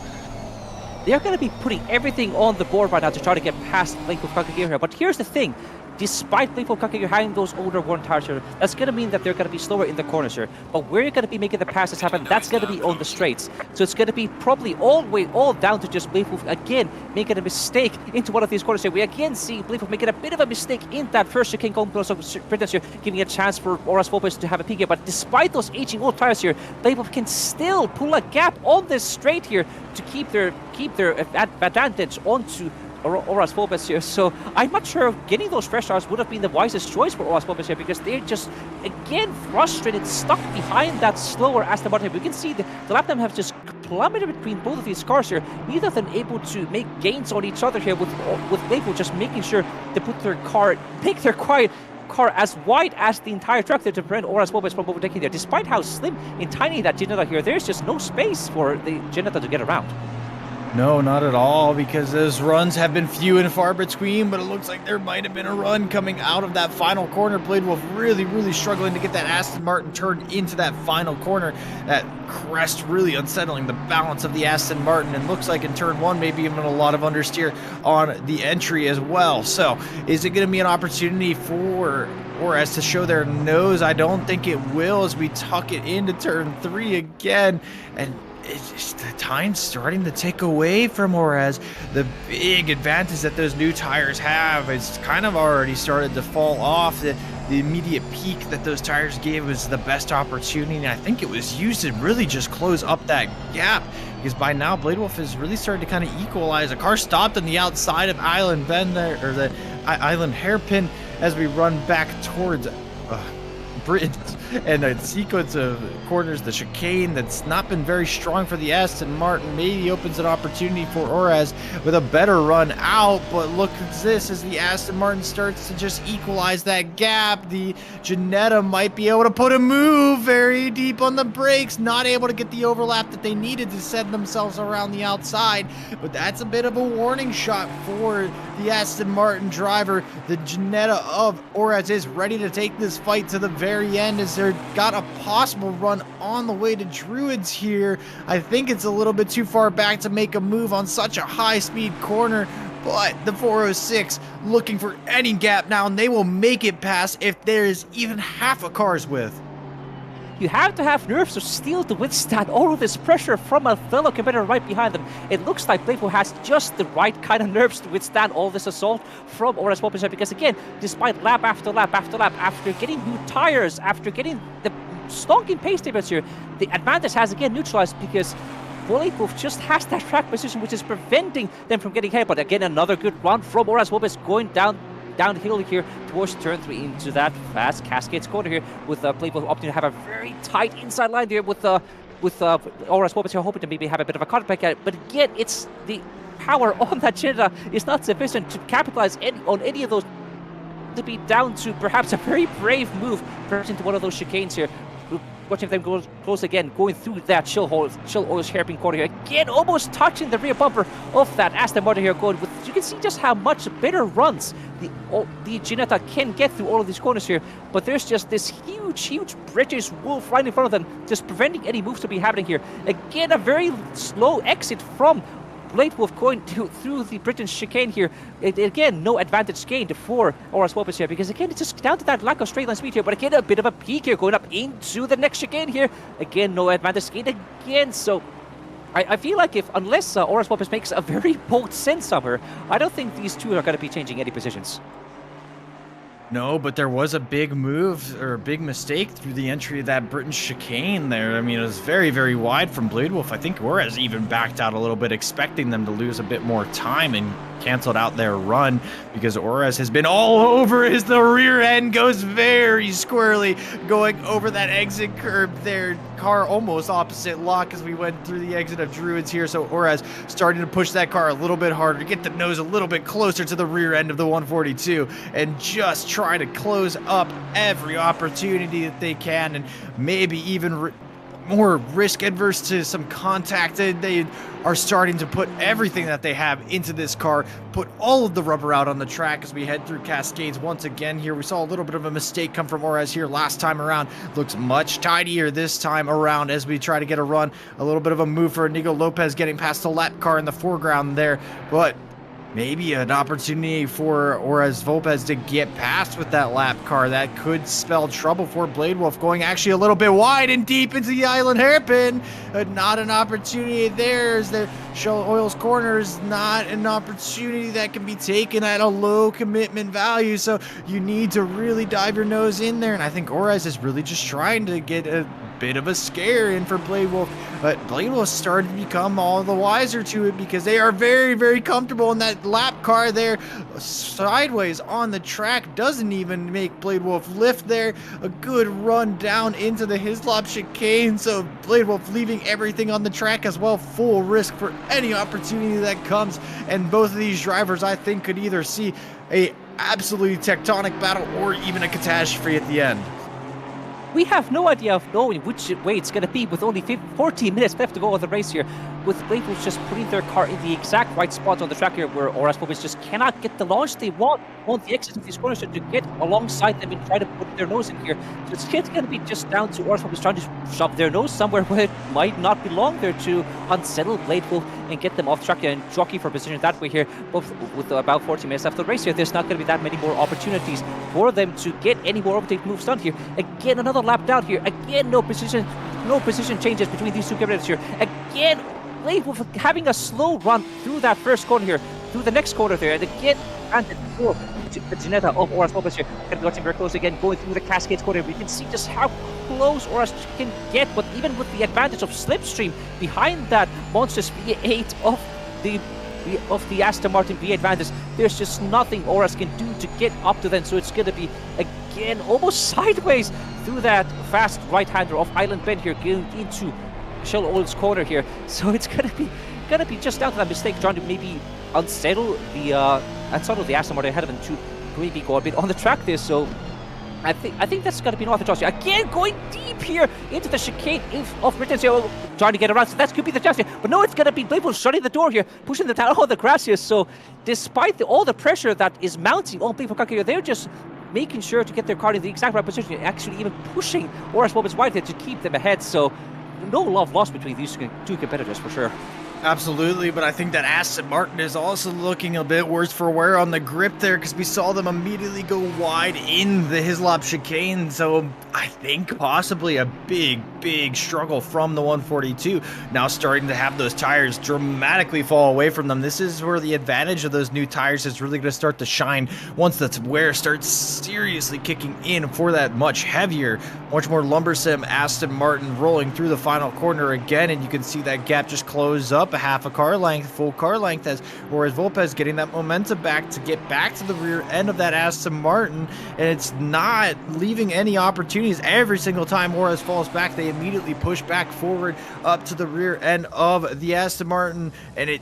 Speaker 6: They're going to be putting everything on the board right now to try to get past Blade Wolf Kakageo here. But here's the thing. Despite Blade Wolf Kakageo having those older worn tires here, that's going to mean that they're going to be slower in the corners here. But where you're going to be making the passes happen, that's going to be on the straights. So it's going to be probably all down to just Blade Wolf again making a mistake into one of these corners here. We again see Blade Wolf making a bit of a mistake in that first chicane going close of sprinters here, giving a chance for Oras Volpe to have a peek here. But despite those aging old tires here, Blade Wolf can still pull a gap on this straight here to keep their advantage onto Oras Volpe here. So I'm not sure getting those fresh tires would have been the wisest choice for Oras Volpe here, because they're just again frustrated, stuck behind that slower Aston Martin. We can see the lap time have just plummeted between both of these cars here, neither of them able to make gains on each other here, with Blade Wolf just making sure to put their car, make their car as wide as the entire track there to prevent Oras Volpe from overtaking there. Despite how slim and tiny that Janetta here, there's just no space for the Janetta to get around.
Speaker 2: No, not at all, because those runs have been few and far between, but it looks like there might have been a run coming out of that final corner. Blade Wolf really struggling to get that Aston Martin turned into that final corner. That crest really unsettling the balance of the Aston Martin, and looks like in turn 1 maybe even a lot of understeer on the entry as well. So is it going to be an opportunity for Oras to show their nose? I don't think it will, as we tuck it into turn 3 again, and it's just the time's starting to tick away from Oras. The big advantage that those new tires have is kind of already started to fall off. The immediate peak that those tires gave was the best opportunity, and I think it was used to really just close up that gap, because by now Blade Wolf is really starting to kind of equalize. A car stopped on the outside of Island Bend there, or the Island Hairpin, as we run back towards bridge and a sequence of corners, the chicane that's not been very strong for the Aston Martin maybe opens an opportunity for Orez with a better run out. But look at this, as the Aston Martin starts to just equalize that gap, the Ginetta might be able to put a move very deep on the brakes, not able to get the overlap that they needed to set themselves around the outside. But that's a bit of a warning shot for the Aston Martin driver. The Ginetta of Orez is ready to take this fight to the very end, as they're got a possible run on the way to Druids here. I think it's a little bit too far back to make a move on such a high-speed corner, but the 406 looking for any gap now, and they will make it past if there is even half a car's width.
Speaker 6: You have to have nerves of steel to withstand all of this pressure from a fellow competitor right behind them. It looks like Playful has just the right kind of nerves to withstand all this assault from Orez Volpes, because again, despite lap after lap after lap, after getting new tires, after getting the stonking pace difference here, the advantage has again neutralized, because Wolf just has that track position which is preventing them from getting ahead. But again, another good run from Orez Volpes going downhill here towards turn 3 into that fast Cascades corner here, with Playful opting to have a very tight inside line there with Orez Volpes here hoping to maybe have a bit of a cutback at it. But again, it's the power on that Ginetta is not sufficient to capitalize on any of those, to be down to perhaps a very brave move perhaps into one of those chicanes here. Watching them go close again, going through that chill oil's hairpin corner here. Again, almost touching the rear bumper of that Aston Martin here, going with, you can see just how much better runs the Ginetta can get through all of these corners here. But there's just this huge British wolf right in front of them, just preventing any moves to be happening here. Again, a very slow exit from Blade Wolf going through the British chicane here. Again, no advantage gained for Orez Volpes here, because again, it's just down to that lack of straight line speed here. But again, a bit of a peak here going up into the next chicane here. Again, no advantage gained again. So I feel like unless Orez Volpes makes a very bold sense somewhere, I don't think these two are going to be changing any positions.
Speaker 2: No, but there was a big move, or a big mistake through the entry of that British chicane there. I mean, it was very wide from Blade Wolf. I think Orez even backed out a little bit, expecting them to lose a bit more time, and canceled out their run, because Orez has been all over as the rear end goes very squirrely, going over that exit curb there. Car almost opposite lock as we went through the exit of Druids here. So Orez starting to push that car a little bit harder to get the nose a little bit closer to the rear end of the 142, and just try to close up every opportunity that they can, and maybe even more risk adverse to some contact. They are starting to put everything that they have into this car, put all of the rubber out on the track as we head through Cascades once again here. We saw a little bit of a mistake come from Orez here last time around. Looks much tidier this time around as we try to get a run. A little bit of a move for Inigo Lopez getting past the lap car in the foreground there, but maybe an opportunity for Orez Volpes to get past with that lap car. That could spell trouble for Blade Wolf, going actually a little bit wide and deep into the island hairpin. Not an opportunity there, as the Shell Oil's corner is not an opportunity that can be taken at a low commitment value. So you need to really dive your nose in there. And I think Orez is really just trying to get a bit of a scare in for Blade Wolf, but Blade Wolf started to become all the wiser to it, because they are very comfortable in that lap car there sideways on the track. Doesn't even make Blade Wolf lift there. A good run down into the Hislop chicane, so Blade Wolf leaving everything on the track as well, full risk for any opportunity that comes. And both of these drivers, I think, could either see a absolutely tectonic battle or even a catastrophe at the end.
Speaker 6: We have no idea of knowing which way it's going to be, with only 14 minutes left to go on the race here, with Blade Wolf just putting their car in the exact right spot on the track here, where Orez Volpes just cannot get the launch they want on the exit of these corners to get alongside them and try to put their nose in here. So it's going to be just down to Orez Volpes trying to shove their nose somewhere where it might not belong there, to unsettle Blade Wolf and get them off track here and jockey for position that way here. But with about 40 minutes left of the race here, there's not going to be that many more opportunities for them to get any more overtake moves done here. Again, another lap down here. Again, no position changes between these two competitors here. Again, Blade Wolf having a slow run through that first corner here, through the next corner there, and again, and the Ginetta of Orez Volpes here. Watching very close again, going through the Cascades corner. We can see just how close Orez can get, but even with the advantage of slipstream behind that monstrous V8 of the Aston Martin V8 advantage, there's just nothing Orez can do to get up to them. So it's going to be, again, almost sideways through that fast right-hander off Island Bend here, going into Michelle Oil's corner here. So it's gonna be just down to that mistake, trying to maybe unsettle the Aston Martin ahead of him to maybe go a bit on the track there. So I think that's going to be an author here. Again, going deep here into the chicane of Britain, so trying to get around. So that could be the chance here. But no, it's going to be Playful shutting the door here, pushing the down on the grass here. So despite all the pressure that is mounting on Playful Kaka here, they're just making sure to get their car in the exact right position, actually even pushing Oras Moments White there to keep them ahead. So no love lost between these two competitors for sure.
Speaker 2: Absolutely, but I think that Aston Martin is also looking a bit worse for wear on the grip there, because we saw them immediately go wide in the Hislop chicane. So I think possibly a big struggle from the 142. Now starting to have those tires dramatically fall away from them. This is where the advantage of those new tires is really going to start to shine once that wear starts seriously kicking in for that much heavier, much more lumbersome Aston Martin rolling through the final corner again. And you can see that gap just close up a half a car length, full car length, as whereas Volpez getting that momentum back to get back to the rear end of that Aston Martin, and it's not leaving any opportunities. Every single time Juarez falls back, they immediately push back forward up to the rear end of the Aston Martin, and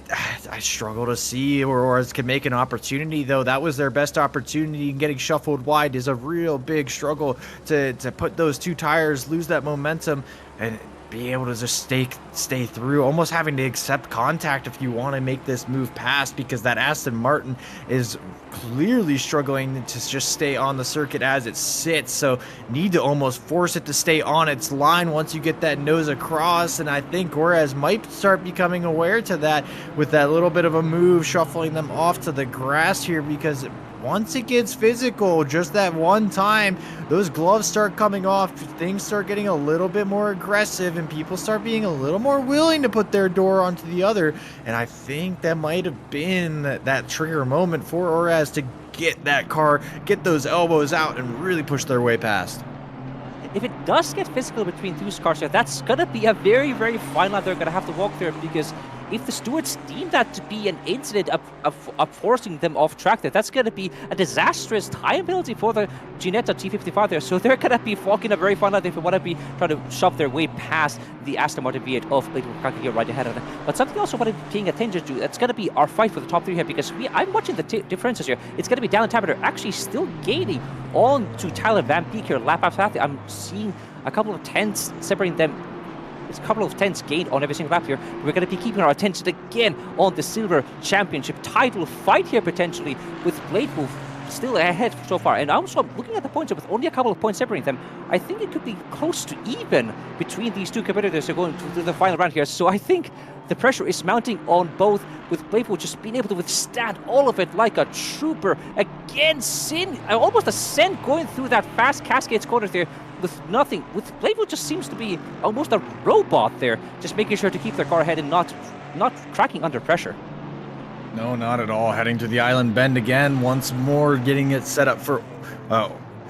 Speaker 2: I struggle to see where Juarez can make an opportunity, though. That was their best opportunity, and getting shuffled wide is a real big struggle to put those two tires, lose that momentum, and be able to just stay through, almost having to accept contact if you want to make this move past, because that Aston Martin is clearly struggling to just stay on the circuit as it sits. So need to almost force it to stay on its line once you get that nose across. And I think Juarez might start becoming aware to that with that little bit of a move, shuffling them off to the grass here, because once it gets physical, just that one time, those gloves start coming off, things start getting a little bit more aggressive, and people start being a little more willing to put their door onto the other. And I think that might have been that trigger moment for Juarez to get that car, get those elbows out, and really push their way past.
Speaker 6: If it does get physical between those cars here, that's going to be a very fine line they're going to have to walk there, because if the stewards deem that to be an incident of forcing them off track there, that's going to be a disastrous time penalty for the Ginetta T55 there. So they're going to be walking a very fine line if they want to be trying to shove their way past the Aston Martin V8 of Playful Kaka here right ahead of them. But something else I want to be paying attention to, it's going to be our fight for the top three here, because I'm watching the differences here. It's going to be Dallin Tapper actually still gaining on to Tyler Van Peek here lap after lap. I'm seeing a couple of tenths separating them. It's a couple of tenths gained on every single lap here. We're going to be keeping our attention again on the Silver Championship title fight here, potentially, with Bladewolf still ahead so far. And also, looking at the points, with only a couple of points separating them, I think it could be close to even between these two competitors who are going to the final round here. So I think the pressure is mounting on both, with Bladewolf just being able to withstand all of it like a trooper. Again, almost a Sin going through that fast Cascades corner there with nothing. With Bladewolf just seems to be almost a robot there, just making sure to keep their car ahead and not cracking under pressure.
Speaker 2: No, not at all. Heading to the Island Bend again, once more getting it set up for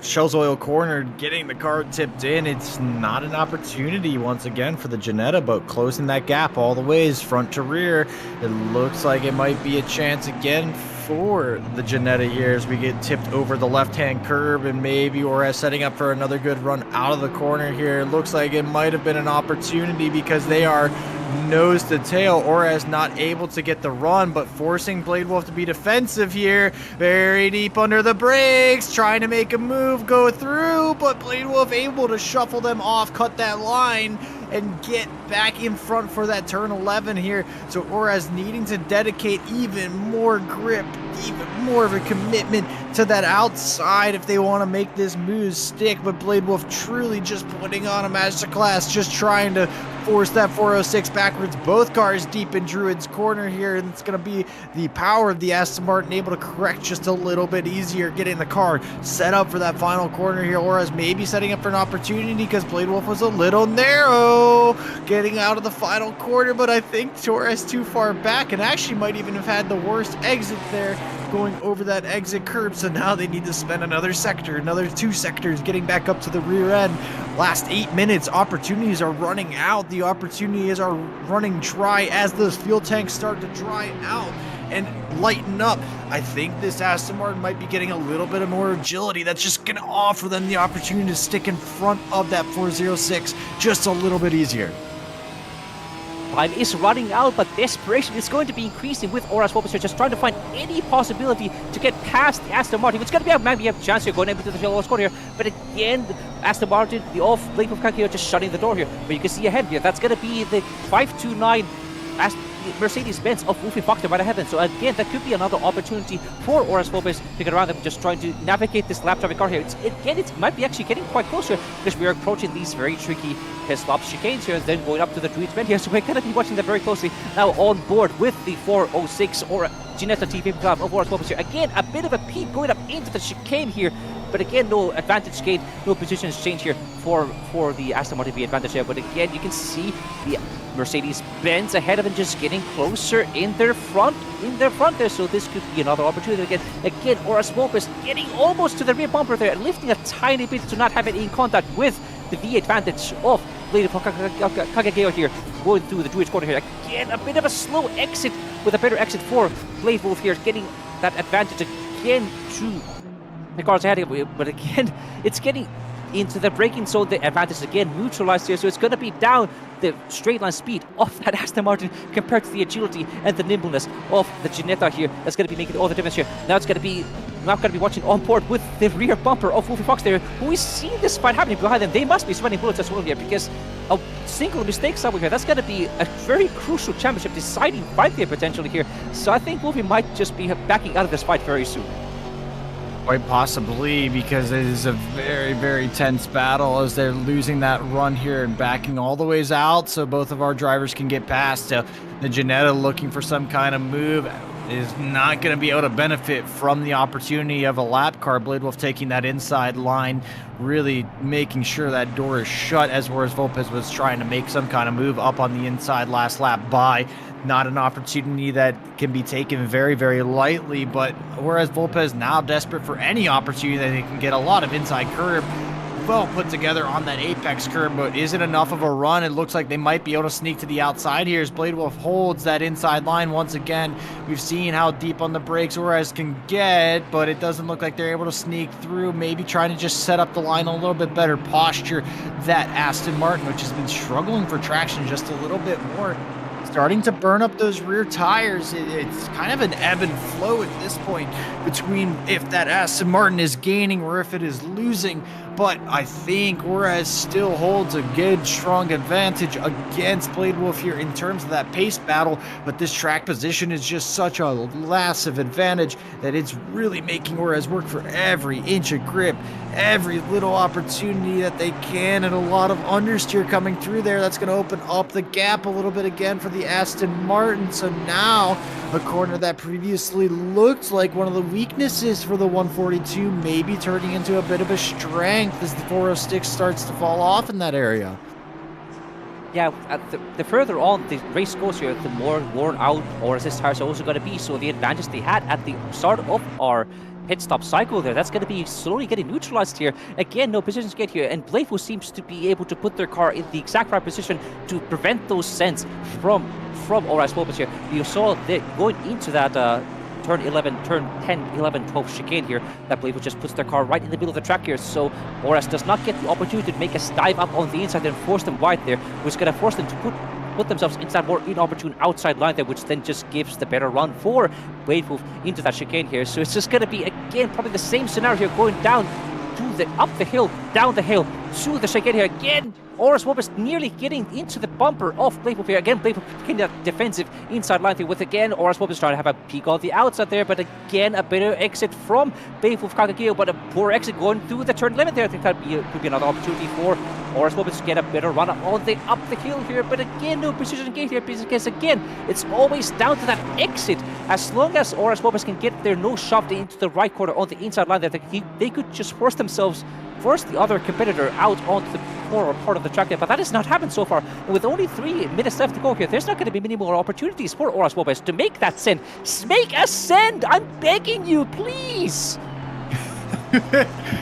Speaker 2: Shell's Oil corner, getting the car tipped in. It's not an opportunity once again for the Ginetta, but closing that gap all the ways, front to rear. It looks like it might be a chance again for the Ginetta here as we get tipped over the left-hand curb, and maybe we're setting up for another good run out of the corner here. It looks like it might have been an opportunity, because they are nose to tail. Orez not able to get the run, but forcing Bladewolf to be defensive here. Very deep under the brakes, trying to make a move, go through, but Bladewolf able to shuffle them off, cut that line, and get back in front for that turn 11 here. So Orez needing to dedicate even more grip, even more of a commitment to that outside if they want to make this move stick. But Bladewolf truly just putting on a masterclass, just trying to force that 406 backwards. Both cars deep in Druid's corner here, and it's going to be the power of the Aston Martin able to correct just a little bit easier, getting the car set up for that final corner here. Orez maybe setting up for an opportunity, because Bladewolf was a little narrow getting out of the final corner, but I think Torres too far back and actually might even have had the worst exit there, going over that exit curb. So now they need to spend another sector, another 2 sectors getting back up to the rear end. Last 8 minutes, opportunities are running out. The opportunities are running dry as those fuel tanks start to dry out. and lighten up. I think this Aston Martin might be getting a little bit of more agility. That's just going to offer them the opportunity to stick in front of that 406 just a little bit easier.
Speaker 6: Time is running out, but desperation is going to be increasing with Oras Focus here, just trying to find any possibility to get past the Aston Martin. It's going to be maybe a chance here going into the low score here, but again, Aston Martin, the off-blade of Kalmari just shutting the door here. But you can see ahead here, that's going to be the 529 Mercedes-Benz of Wolfie Fox right ahead. And so again, that could be another opportunity for Oras Focus to get around them, just trying to navigate this lap traffic car here. It might be actually getting quite close here because we are approaching these very tricky slop chicanes here and then going up to the Druid's Bend here. So we're going to be watching that very closely now on board with the 406 or Ginetta TV Club of Oras Focus here. Again, a bit of a peak going up into the chicane here. But again, no advantage gain, no positions change here for the Aston Martin V advantage here. But again, you can see the Mercedes-Benz ahead of them just getting closer in their front there. So this could be another opportunity again. Again, Oras Focus getting almost to the rear bumper there and lifting a tiny bit to not have it in contact with the V advantage of Lady Kagegeo here, going through the Druid's corner here. Again, a bit of a slow exit with a better exit for Blade Wolf here, getting that advantage again to the cars ahead of it. But again, it's getting into the braking zone. The advantage is again neutralized here, so it's going to be down the straight line speed of that Aston Martin compared to the agility and the nimbleness of the Ginetta here. That's going to be making all the difference here. Now it's going to be watching on board with the rear bumper of Wolfie Fox there, who is seeing this fight happening behind them. They must be sweating bullets as well here, because a single mistake somewhere here, that's going to be a very crucial championship deciding fight here potentially here. So I think Wolfie might just be backing out of this fight very soon.
Speaker 2: Quite possibly, because it is a very, very tense battle as they're losing that run here and backing all the ways out so both of our drivers can get past. The Ginetta looking for some kind of move is not going to be able to benefit from the opportunity of a lap car. Blade Wolf taking that inside line, really making sure that door is shut, as Oras Focus was trying to make some kind of move up on the inside last lap by. Not an opportunity that can be taken very, very lightly, but whereas Volpez now desperate for any opportunity that they can get a lot of inside curb well put together on that apex curb, but is it enough of a run? It looks like they might be able to sneak to the outside here as Blade Wolf holds that inside line once again. We've seen how deep on the brakes Oras can get, but it doesn't look like they're able to sneak through, maybe trying to just set up the line a little bit better posture. That Aston Martin, which has been struggling for traction just a little bit more, starting to burn up those rear tires. It's kind of an ebb and flow at this point between if that Aston Martin is gaining or if it is losing. But I think Oras still holds a good, strong advantage against Blade Wolf here in terms of that pace battle. But this track position is just such a massive advantage that it's really making Oras work for every inch of grip, every little opportunity that they can, and a lot of understeer coming through there. That's going to open up the gap a little bit again for the Aston Martin. So now a corner that previously looked like one of the weaknesses for the 142 maybe turning into a bit of a strength as the 406 starts to fall off in that area.
Speaker 6: Yeah, the further on the race goes here, the more worn out Oras' tires are also going to be. So the advantage they had at the start of our pit stop cycle there, that's going to be slowly getting neutralized here. Again, no positions get here, and Blade Wolf seems to be able to put their car in the exact right position to prevent those sends from Oras Focus here. You saw that going into that turn 10, 11, 12 chicane here, that Blade Wolf just puts their car right in the middle of the track here, so Oras does not get the opportunity to make a dive up on the inside and force them wide there, which is going to force them to put themselves into that more inopportune outside line there, which then just gives the better run for Blade Wolf into that chicane here. So it's just going to be, again, probably the same scenario here, going down to up the hill, down the hill, to the chicane here. Again, Oras Wolf is nearly getting into the bumper of Blade Wolf here. Again, Blade Wolf getting that defensive inside line thing with, again, Oras Wolf is trying to have a peek on the outside there, but again, a better exit from Blade Wolf Kagegeo, but a poor exit going through the turn limit there. I think that could be another opportunity for Oras Wolf to get a better run on the up the hill here, but again, no precision gate here, because again, it's always down to that exit. As long as Oras Wolf can get their nose shoved into the right corner on the inside line there, they could just force the other competitor out onto the poorer part of the track there, but that has not happened so far. And with only 3 minutes left to go here, there's not going to be many more opportunities for Oras Wolf to make that send. Make a send! I'm begging you, please!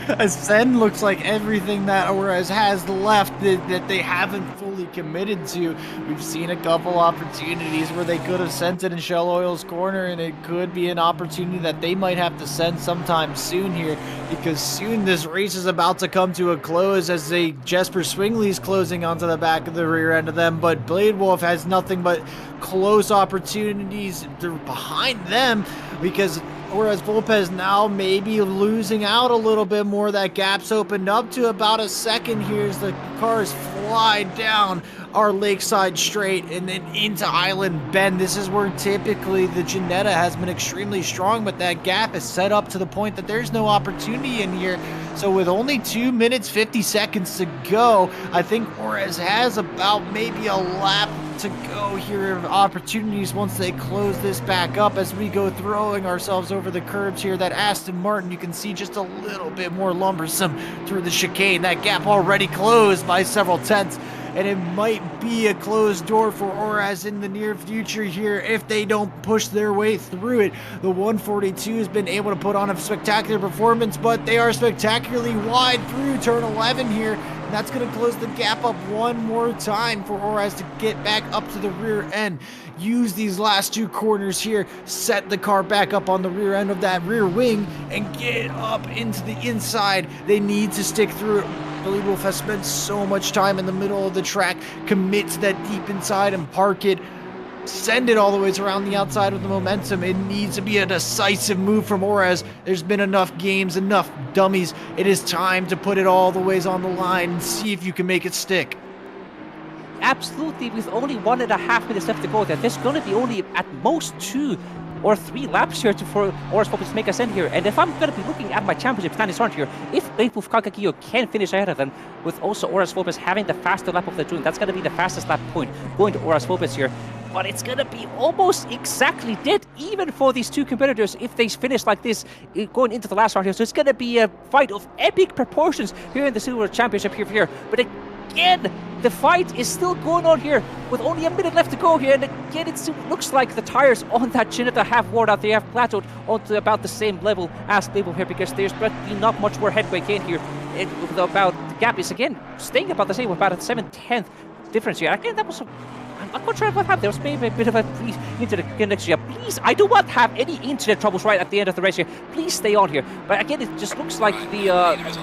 Speaker 7: Ascend looks like everything that Ores has left that they haven't fully committed to. We've seen a couple opportunities where they could have sent it in Shell Oil's corner, and it could be an opportunity that they might have to send sometime soon here, because soon this race is about to come to a close as Jesper Swingley's closing onto the back of the rear end of them, but Blade Wolf has nothing but close opportunities behind them, because whereas Volpez now maybe losing out a little bit more. That gap's opened up to about a second here as the cars fly down our Lakeside Straight and then into Island Bend. This is where typically the Ginetta has been extremely strong, but that gap is set up to the point that there's no opportunity in here. So with only 2 minutes 50 seconds to go, I think Ores has about maybe a lap to go here of opportunities once they close this back up as we go throwing ourselves over the curbs here. That Aston Martin, you can see just a little bit more lumbersome through the chicane. That gap already closed by several tenths, and it might be a closed door for Ores in the near future here if they don't push their way through it. The 142 has been able to put on a spectacular performance, but they are spectacularly wide through turn 11 here. And that's going to close the gap up one more time for Ores to get back up to the rear end. Use these last two corners here, set the car back up on the rear end of that rear wing, and get up into the inside. They need to stick through it. Billy Wolf has spent so much time in the middle of the track. Commit to that deep inside and park it. Send it all the way around the outside of the momentum. It needs to be a decisive move from Ores. There's been enough games, enough dummies. It is time to put it all the ways on the line and see if you can make it stick.
Speaker 6: Absolutely, with only 1.5 minutes left to go, there's going to be only at most 2 or 3 laps here for Ores Focus to make us in here. And if I'm going to be looking at my championship standings front here, if Blade Wolf Kagakio can finish ahead of them, with also Ores Focus having the faster lap of the June, that's going to be the fastest lap point going to Ores Focus here. But it's going to be almost exactly dead even for these two competitors if they finish like this going into the last round here. So it's going to be a fight of epic proportions here in the Silver Championship here. But again, the fight is still going on here with only a minute left to go here. And again, it looks like the tires on that Ginetta have worn out. They have plateaued onto about the same level as Label here, because there's probably not much more headway gain here. The gap is again staying about the same, about a 7/10 difference here. Again, that was I'm not sure what happened. There was maybe a bit of a freeze into the connection here. Please, I do not have any internet troubles right at the end of the race here. Please stay on here. But again, it just looks like the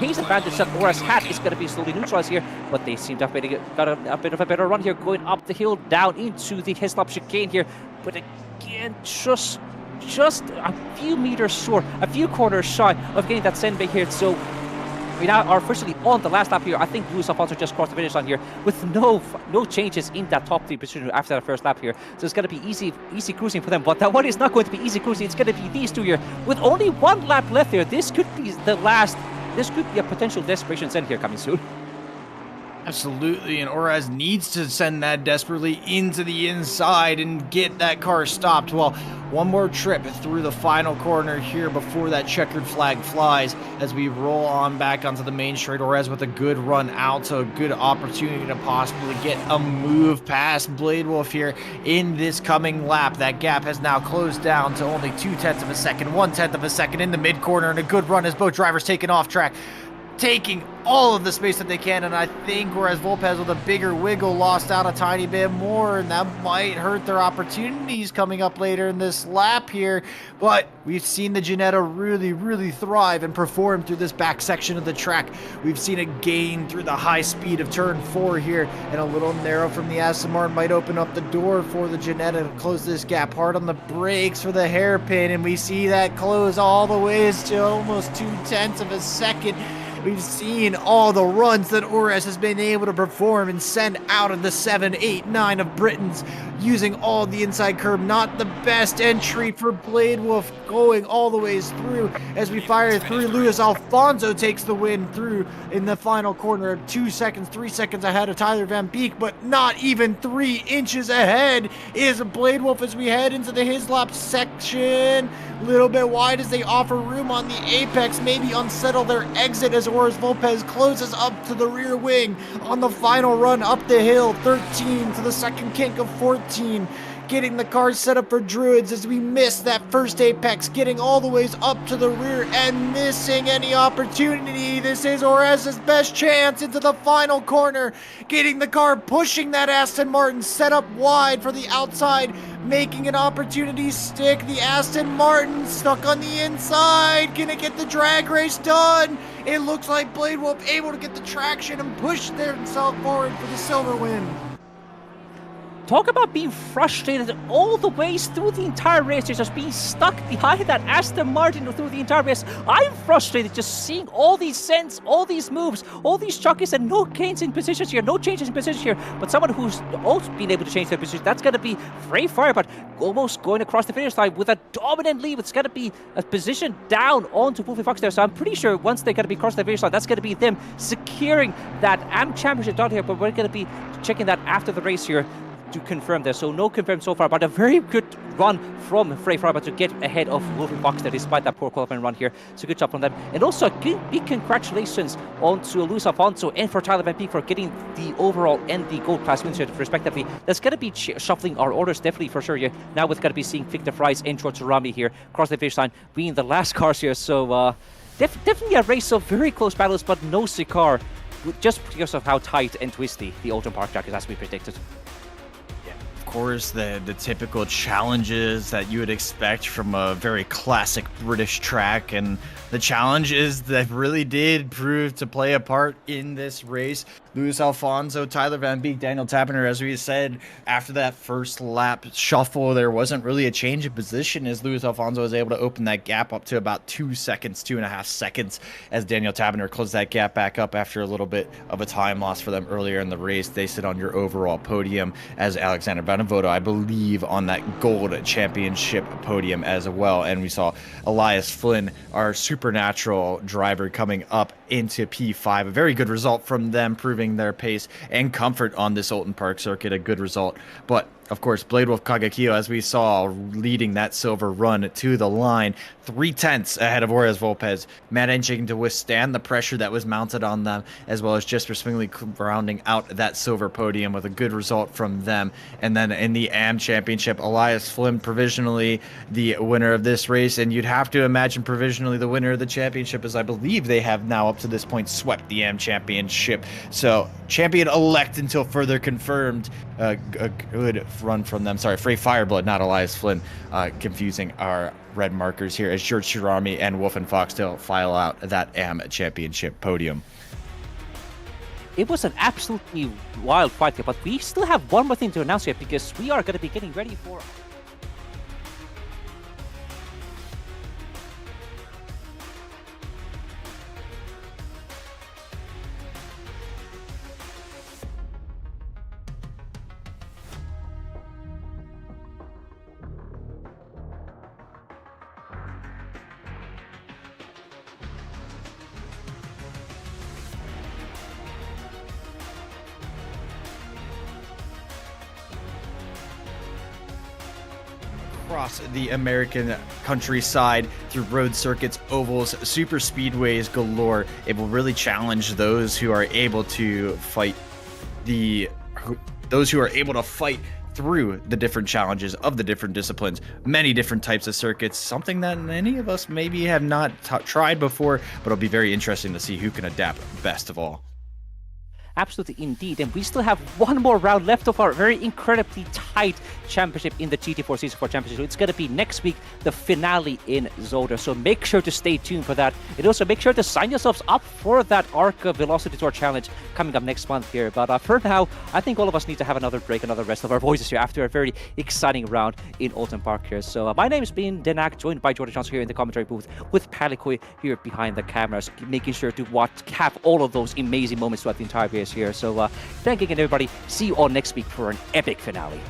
Speaker 6: pace advantage that Ores had is going to be slowly neutralized here. But they seem to have got a bit of a better run here, going up the hill, down into the Hislop chicane here. But again, just a few meters short, a few corners shy of getting that Senbei here. So we now are officially on the last lap here. I think Luis Alfonso just crossed the finish line here with no changes in that top 3 position after that first lap here. So it's going to be easy cruising for them. But that one is not going to be easy cruising. It's going to be these two here with only 1 lap left here. This could be the last. This could be a potential desperation send here coming soon.
Speaker 7: Absolutely, and Ores needs to send that desperately into the inside and get that car stopped. Well, one more trip through the final corner here before that checkered flag flies as we roll on back onto the main straight. Ores with a good run out, so a good opportunity to possibly get a move past Blade Wolf here in this coming lap. That gap has now closed down to only 0.2 of a second, 1/10 of a second in the mid corner, and a good run as both drivers taking off track, taking all of the space that they can. And I think whereas Volpez with a bigger wiggle lost out a tiny bit more, and that might hurt their opportunities coming up later in this lap here. But we've seen the Ginetta really thrive and perform through this back section of the track. We've seen it gain through the high speed of turn 4 here, and a little narrow from the Aston Martin might open up the door for the Ginetta to close this gap. Hard on the brakes for the hairpin, and we see that close all the ways to almost 0.2 of a second. We've seen all the runs that Ores has been able to perform and send out of the 7, 8, 9 of Britons using all the inside curb. Not the best entry for Blade Wolf going all the ways through as we fire through. Luis Alfonso takes the win through in the final corner, 2 seconds, 3 seconds ahead of Tyler Van Beek, but not even 3 inches ahead is Blade Wolf as we head into the Hislop section. Little bit wide as they offer room on the apex, maybe unsettle their exit as Ores Volpez closes up to the rear wing on the final run up the hill. 13 to the second kink of 14. getting the car set up for Druids as we miss that first apex, getting all the ways up to the rear and missing any opportunity. This is Orez's best chance into the final corner, getting the car, pushing that Aston Martin set up wide for the outside, making an opportunity stick. The Aston Martin stuck on the inside, gonna get the drag race done. It looks like Blade Wolf able to get the traction and push themselves forward for the silver win.
Speaker 6: Talk about being frustrated all the ways through the entire race. You're just being stuck behind that Aston Martin through the entire race. I'm frustrated just seeing all these sends, all these moves, all these chuckies, and no changes in positions here, no changes in position here. But someone who's also been able to change their position, that's going to be Frey Firebird, almost going across the finish line with a dominant lead. It's going to be a position down onto Wolfie Fox there. So I'm pretty sure once they're going to be across the finish line, that's going to be them securing that AM Championship down here. But we're going to be checking that after the race here to confirm this. So no confirmed so far, but a very good run from Frey Firebird to get ahead of Wolfie Fox there despite that poor qualifying run here. So good job from them. And also a big congratulations on to Luis Alfonso and for Tyler Van Peek for getting the overall and the gold class wins here respectively. That's going to be shuffling our orders definitely for sure here. Now we're going to be seeing Victor Fries and George Rami here across the finish line being the last cars here. So definitely a race of very close battles, but no Sikar, just because of how tight and twisty the Oulton Park track is as we predicted.
Speaker 2: Of course, the typical challenges that you would expect from a very classic British track, and the challenges that really did prove to play a part in this race. Luis Alfonso, Tyler Van Beek, Daniel Tappener, as we said, after that first lap shuffle, there wasn't really a change of position as Luis Alfonso was able to open that gap up to about 2 seconds, 2.5 seconds, as Daniel Tappener closed that gap back up after a little bit of a time loss for them earlier in the race. They sit on your overall podium as Alexander Benevoto, I believe, on that gold championship podium as well. And we saw Elias Flynn, our supernatural driver, coming up into P5. A very good result from them, proving their pace and comfort on this Oulton Park circuit. A good result. But of course, Blade Wolf Kagakio, as we saw, leading that silver run to the line, 0.3 ahead of Orez Volpez, managing to withstand the pressure that was mounted on them, as well as Jesper Swingley rounding out that silver podium with a good result from them. And then in the AM Championship, Elias Flynn provisionally the winner of this race, and you'd have to imagine provisionally the winner of the championship, as I believe they have now up to this point swept the AM Championship. So champion-elect until further confirmed. A good run from them. Sorry, Frey Fireblood, not Elias Flynn. Confusing our red markers here as George Shirami and Wolf and Foxtail file out that AM Championship podium.
Speaker 6: It was an absolutely wild fight here, but we still have one more thing to announce here because we are going to be getting ready for...
Speaker 2: Across the American countryside through road circuits, ovals, super speedways galore. It will really challenge those who are able to fight through the different challenges of the different disciplines, many different types of circuits, something that many of us maybe have not tried before, but it'll be very interesting to see who can adapt best of all.
Speaker 6: Absolutely, indeed. And we still have one more round left of our very incredibly tight championship in the GT4 Season 4 Championship. It's going to be next week, the finale in Zolder. So make sure to stay tuned for that. And also make sure to sign yourselves up for that ARCA Velocity Tour Challenge coming up next month here. But for now, I think all of us need to have another break, another rest of our voices here after a very exciting round in Oulton Park here. So my name has been Denak, joined by Jordan Johnson here in the commentary booth with Paliku'i here behind the cameras, making sure to have all of those amazing moments throughout the entire race here. So thank you again, everybody. See you all next week for an epic finale.